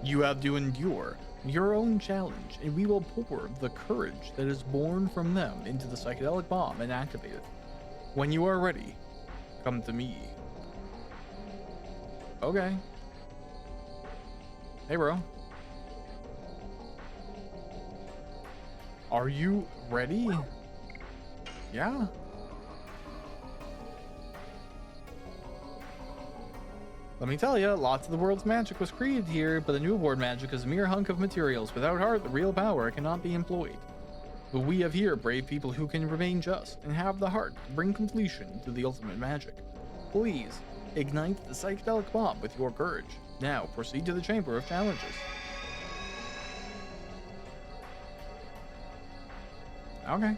You have to endure your own challenge, and we will pour the courage that is born from them into the psychedelic bomb and activate it. When you are ready, come to me. Okay. Hey, bro. Are you ready? Yeah. Let me tell you, lots of the world's magic was created here, but the newborn magic is a mere hunk of materials. Without heart, the real power cannot be employed. But we have here brave people who can remain just and have the heart to bring completion to the ultimate magic. Please, ignite the psychedelic bomb with your courage. Now, proceed to the Chamber of Challenges. Okay.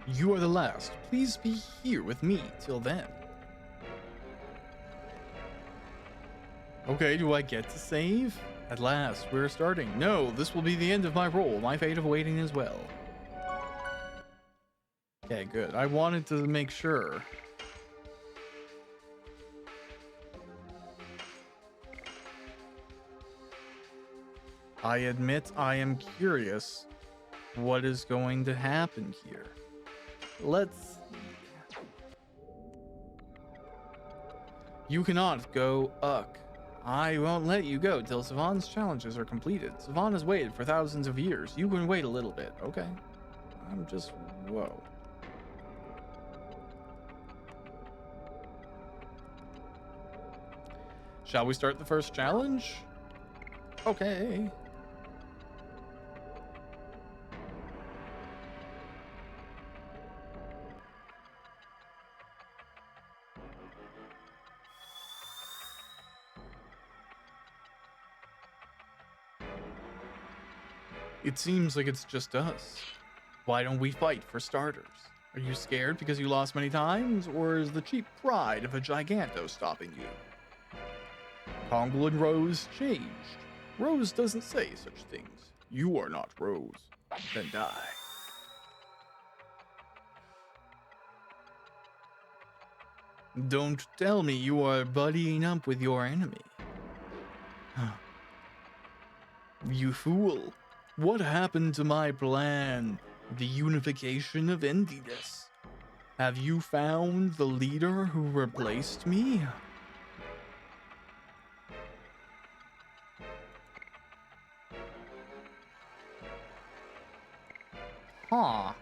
You are the last. Please be here with me till then. Okay, do I get to save? At last, we're starting. No, this will be the end of my role, my fate of waiting as well. Okay, good. I wanted to make sure. I admit I am curious what is going to happen here. Let's see. You cannot go Uck. I won't let you go till Savan's challenges are completed. Savan has waited for thousands of years. You can wait a little bit, okay? I'm just... whoa. Shall we start the first challenge? Okay. It seems like it's just us. Why don't we fight for starters? Are you scared because you lost many times, or is the cheap pride of a giganto stopping you? Kongle and Rose changed. Rose doesn't say such things. You are not Rose. Then die. Don't tell me you are buddying up with your enemy. You fool. What happened to my plan? The unification of entities. Have you found the leader who replaced me? Huh.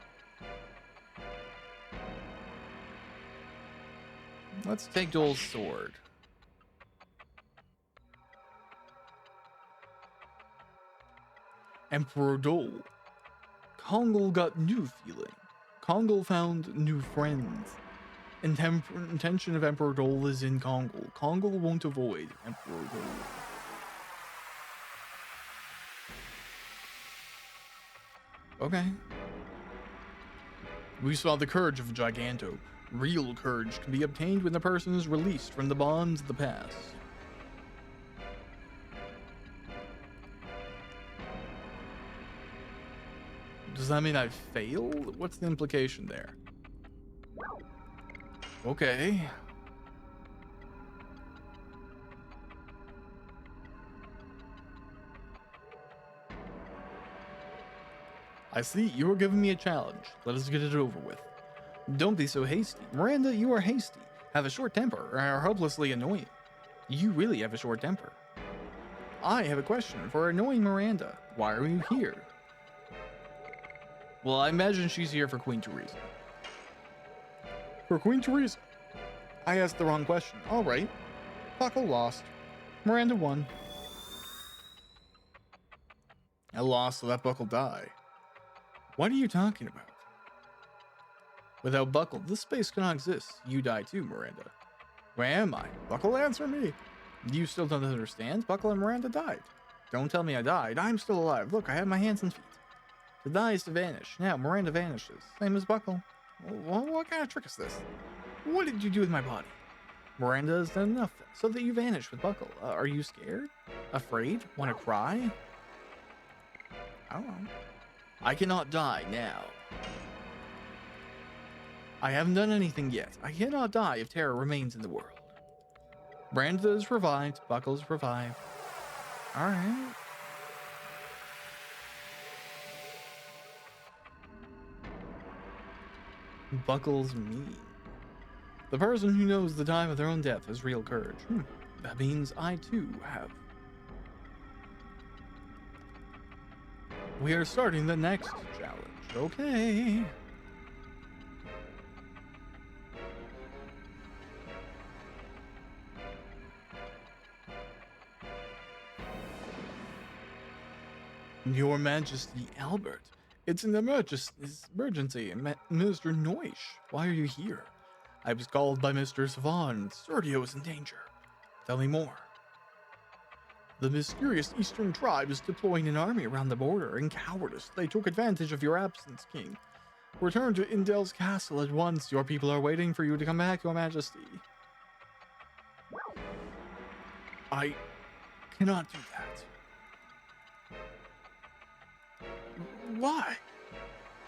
Let's take Dole's sword. Emperor Dole. Kongle got new feeling. Kongle found new friends. Intention of Emperor Dole is in Kongle. Kongle won't avoid Emperor Dole. Okay. We saw the courage of Giganto. Real courage can be obtained when the person is released from the bonds of the past. Does that mean I failed? What's the implication there? Okay. I see, you are giving me a challenge. Let us get it over with. Don't be so hasty. Miranda, you are hasty, have a short temper, and are hopelessly annoying. You really have a short temper. I have a question for annoying Miranda. Why are you here? Well, I imagine she's here for Queen Teresa. For Queen Teresa? I asked the wrong question. All right. Buckle lost. Miranda won. I lost, so that Buckle die. What are you talking about? Without Buckle, this space cannot exist. You die too, Miranda. Where am I? Buckle, answer me. You still don't understand? Buckle and Miranda died. Don't tell me I died. I'm still alive. Look, I have my hands and feet. To die is to vanish. Now, Miranda vanishes. Same as Buckle. What kind of trick is this? What did you do with my body? Miranda has done enough so that you vanish with Buckle. Are you scared? Afraid? Want to cry? I don't know. I cannot die now. I haven't done anything yet. I cannot die if terror remains in the world. Miranda is revived. Buckle is revived. Alright. Buckle's mean. The person who knows the time of their own death has real courage. That means I too have. We are starting the next challenge. Okay. Your Majesty, Albert. It's an emergency. Mr. Noish, why are you here? I was called by Mr. Savon. Sergio is in danger. Tell me more. The mysterious Eastern tribe is deploying an army around the border. In cowardice, they took advantage of your absence, King. Return to Indel's castle at once. Your people are waiting for you to come back, Your Majesty. I cannot do that. Why?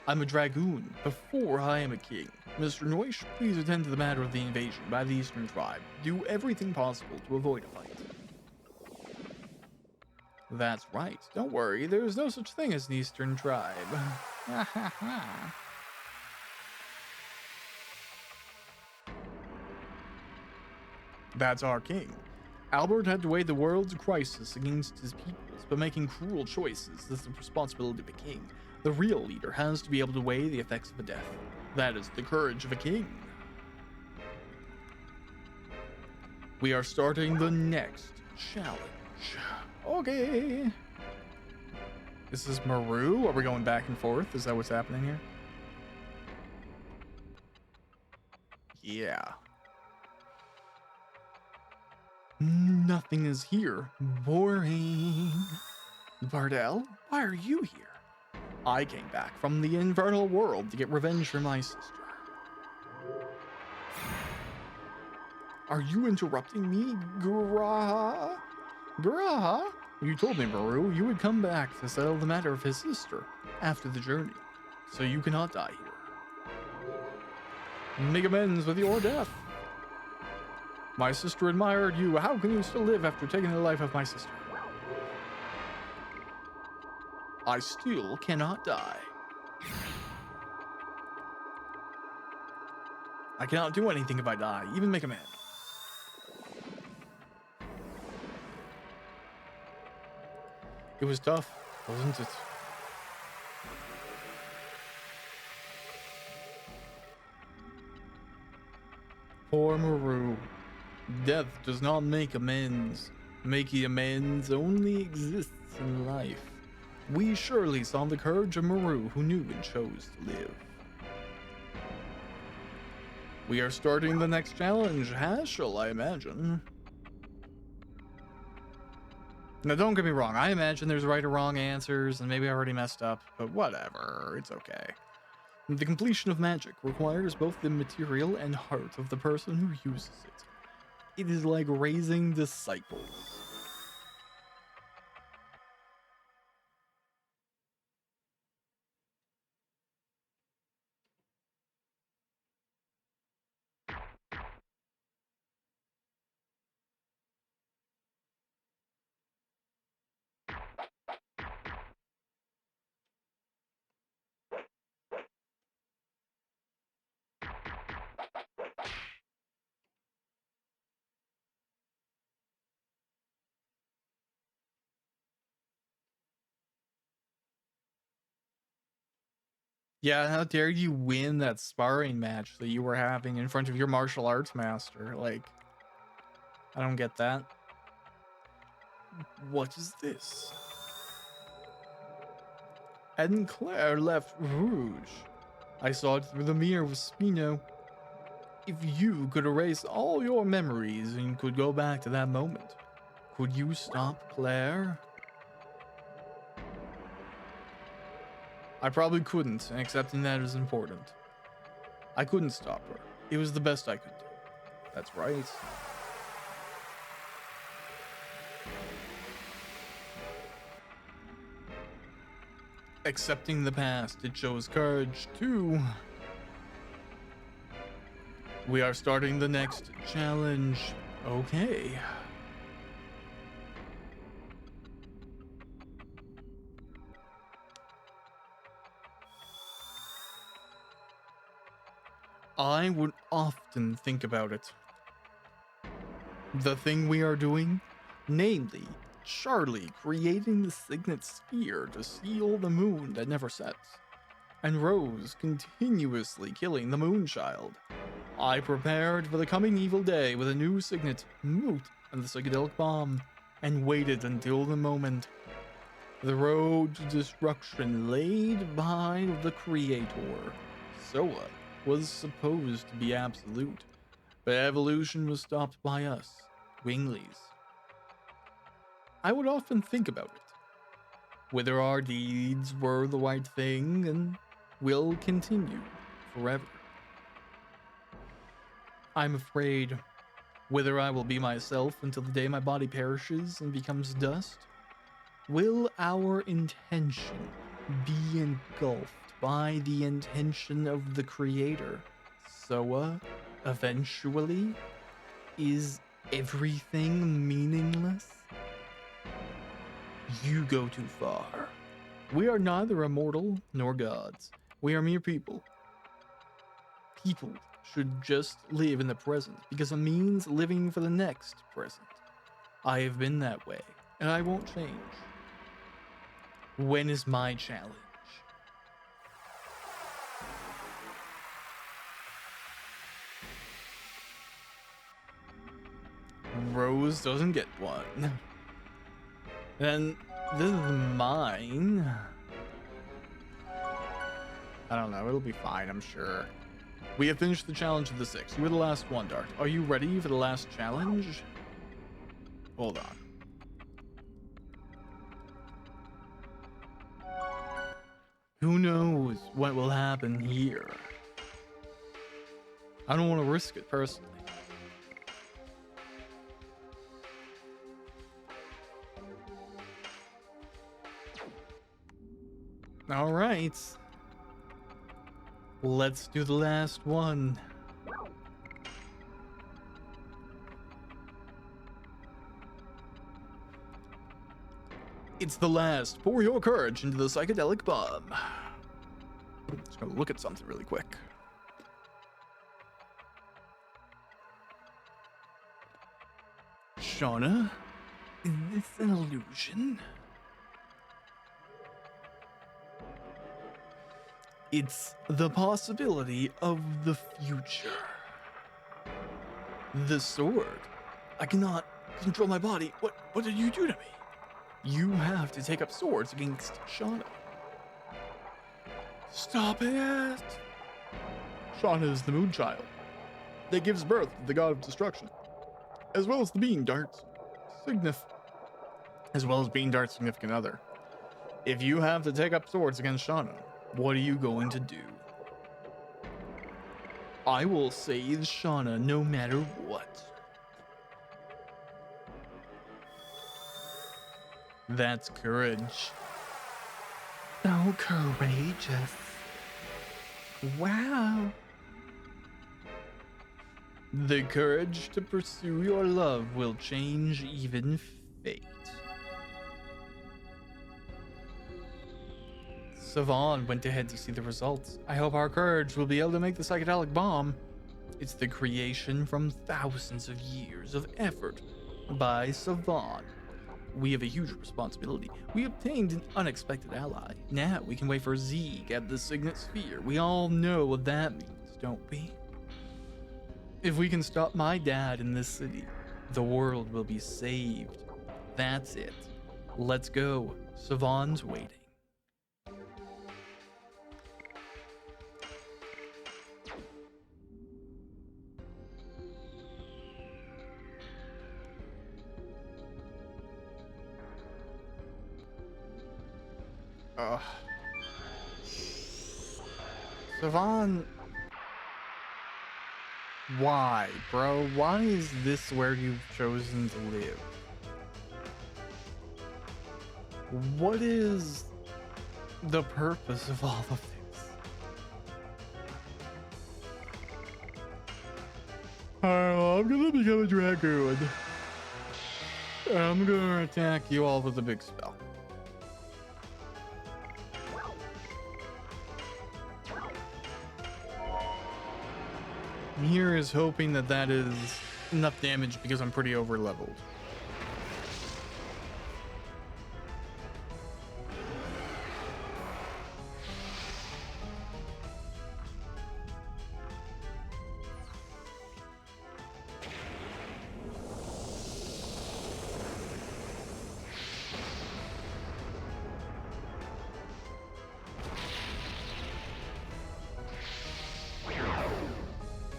I'm a dragoon before I am a king. Mr. Noish, please attend to the matter of the invasion by the Eastern tribe. Do everything possible to avoid a fight. That's right. Don't worry, there's no such thing as an Eastern tribe. That's our king. Albert had to weigh the world's crisis against his people's, but making cruel choices is the responsibility of a king. The real leader has to be able to weigh the effects of a death. That is the courage of a king. We are starting the next challenge. Okay. This is Maru. Are we going back and forth? Is that what's happening here? Yeah. Nothing is here. Boring. Bardell, why are you here? I came back from the infernal world to get revenge for my sister. Are you interrupting me, Graha? Graha? You told me, Maru, you would come back to settle the matter of his sister after the journey, so you cannot die here. Make amends with your death. My sister admired you. How can you still live after taking the life of my sister? I still cannot die. I cannot do anything if I die, even make amends. It was tough, wasn't it? Poor Maru. Death does not make amends. Making amends only exists in life. We surely saw the courage of Maru, who knew and chose to live. We are starting the next challenge, Haschel, I imagine. Now, don't get me wrong, I imagine there's right or wrong answers, and maybe I already messed up, but whatever, it's okay. The completion of magic requires both the material and heart of the person who uses it. It is like raising disciples. Yeah, how dare you win that sparring match that you were having in front of your martial arts master? Like, I don't get that. What is this? Hadn't Claire left Rouge? I saw it through the mirror with Spino. If you could erase all your memories and could go back to that moment, could you stop Claire? I probably couldn't, and accepting that is important. I couldn't stop her. It was the best I could do. That's right. Accepting the past, it shows courage too. We are starting the next challenge. Okay. I would often think about it. The thing we are doing, namely, Charlie creating the signet sphere to seal the moon that never sets, and Rose continuously killing the Moonchild. I prepared for the coming evil day with a new signet, Moot, and the psychedelic bomb, and waited until the moment. The road to destruction laid by the Creator, Soa, was supposed to be absolute, but evolution was stopped by us, Winglies. I would often think about it, whether our deeds were the right thing and will continue forever. I'm afraid whether I will be myself until the day my body perishes and becomes dust. Will our intention be engulfed by the intention of the Creator, Soa, eventually? Is everything meaningless? You go too far. We are neither immortal nor gods. We are mere people. People should just live in the present because it means living for the next present. I have been that way, and I won't change. When is my challenge? Rose doesn't get one. Then this is mine. I don't know, it'll be fine, I'm sure. We have finished the challenge of the 6. You were the last one, Dart. Are you ready for the last challenge? Hold on. Who knows what will happen here? I don't want to risk it personally. All right. Let's do the last one. It's the last. Pour your courage into the psychedelic bomb. Just gonna look at something really quick. Shauna, is this an illusion? It's the possibility of the future. The sword. I cannot control my body. What did you do to me? You have to take up swords against Shauna. Stop it! Shauna is the moon child that gives birth to the god of destruction, as well as being Dart's significant other. If you have to take up swords against Shauna, what are you going to do? I will save Shauna no matter what. That's courage. So courageous. Wow. The courage to pursue your love will change even fate. Savon went ahead to see the results. I hope our courage will be able to make the psychedelic bomb. It's the creation from thousands of years of effort by Savon. We have a huge responsibility. We obtained an unexpected ally. Now we can wait for Zeke at the Signet Sphere. We all know what that means, don't we? If we can stop my dad in this city, the world will be saved. That's it. Let's go. Savon's waiting. Savon, why, bro? Why is this where you've chosen to live? What is the purpose of all of this? Alright, well, I'm gonna become a dragoon. I'm gonna attack you all with a big spell. Here is hoping that that is enough damage because I'm pretty over leveled.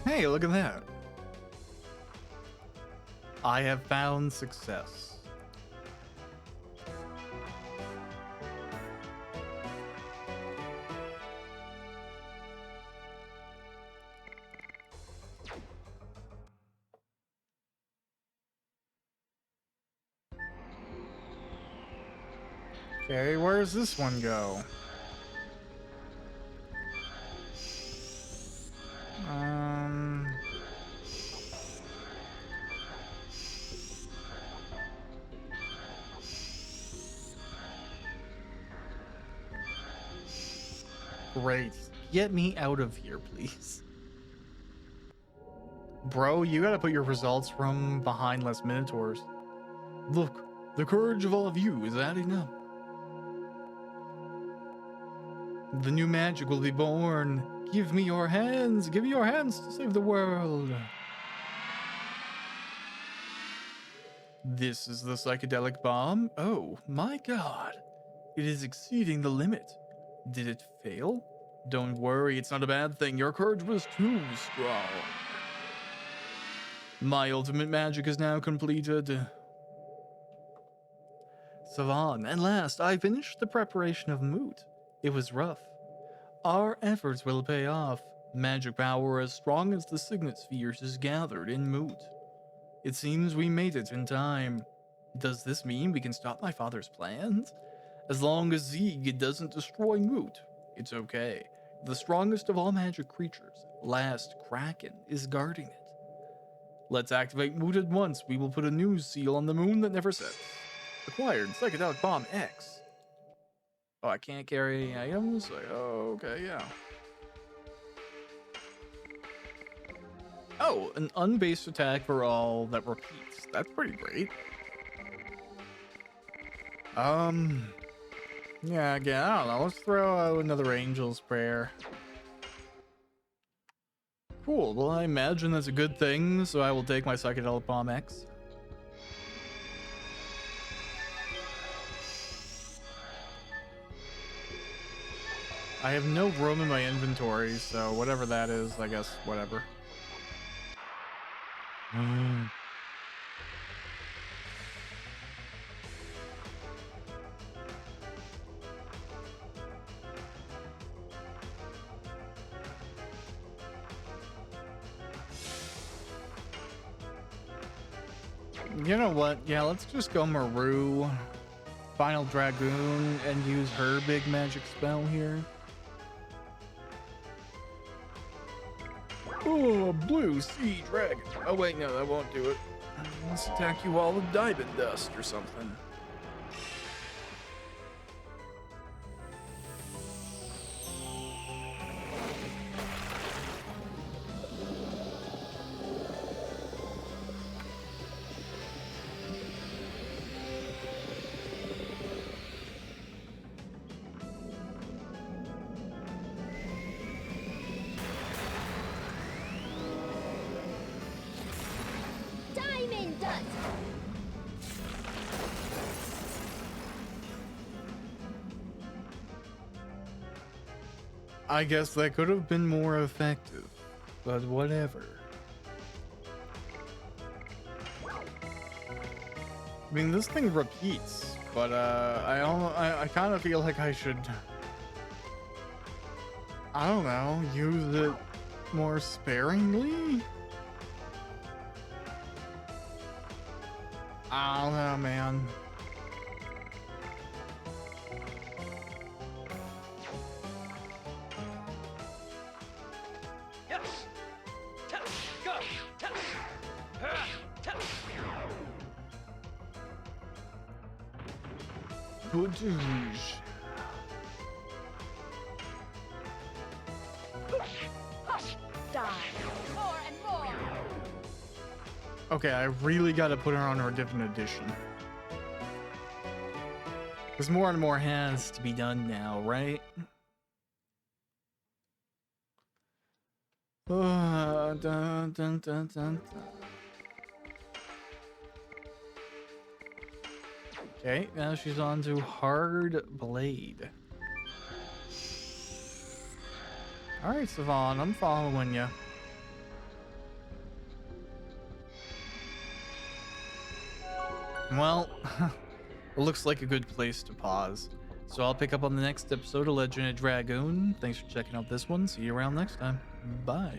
Hey, look at that. I have found success. Okay, where does this one go? Great. Get me out of here, please. Bro, you gotta put your results from behind less Minotaurs. Look, the courage of all of you is adding up. The new magic will be born. Give me your hands. Give me your hands to save the world. This is the psychedelic bomb. Oh my god. It is exceeding the limit. Did it fail? Don't worry, it's not a bad thing. Your courage was too strong. My ultimate magic is now completed. Savon, at last, I finished the preparation of moot. It was rough. Our efforts will pay off. Magic power as strong as the signet spheres is gathered in Moot. It seems we made it in time. Does this mean we can stop my father's plans? As long as Zeeg doesn't destroy Moot, it's okay. The strongest of all magic creatures, Last Kraken, is guarding it. Let's activate Moot at once. We will put a news seal on the moon that never sets. Acquired Psychedelic Bomb X. Oh, I can't carry any items? Oh, okay, yeah. Oh, an unbased attack for all that repeats. That's pretty great. Yeah, again, I don't know. Let's throw out another Angel's Prayer. Cool. Well, I imagine that's a good thing, so I will take my Psychedelic Bomb X. I have no room in my inventory, so whatever that is, I guess, whatever. You know what? Yeah, let's just go Maru, Final Dragoon, and use her big magic spell here. Oh, blue sea dragon. Oh wait, no, that won't do it. Let's attack you all with diamond dust or something. Diamond dust. I guess that could have been more effective, but whatever. I mean, this thing repeats, but I kind of feel like I should, I don't know, use it more sparingly? I don't know, man. Yes. Go. Badoosh. Hush. Die. More and more. Okay, I really gotta put her on her different edition. Because more and more has to be done now, right? Dun, dun, dun, dun, dun. Okay, now she's on to Hard Blade. Alright, Savon, I'm following you. Well, it looks like a good place to pause. So I'll pick up on the next episode of Legend of Dragoon. Thanks for checking out this one. See you around next time. Bye.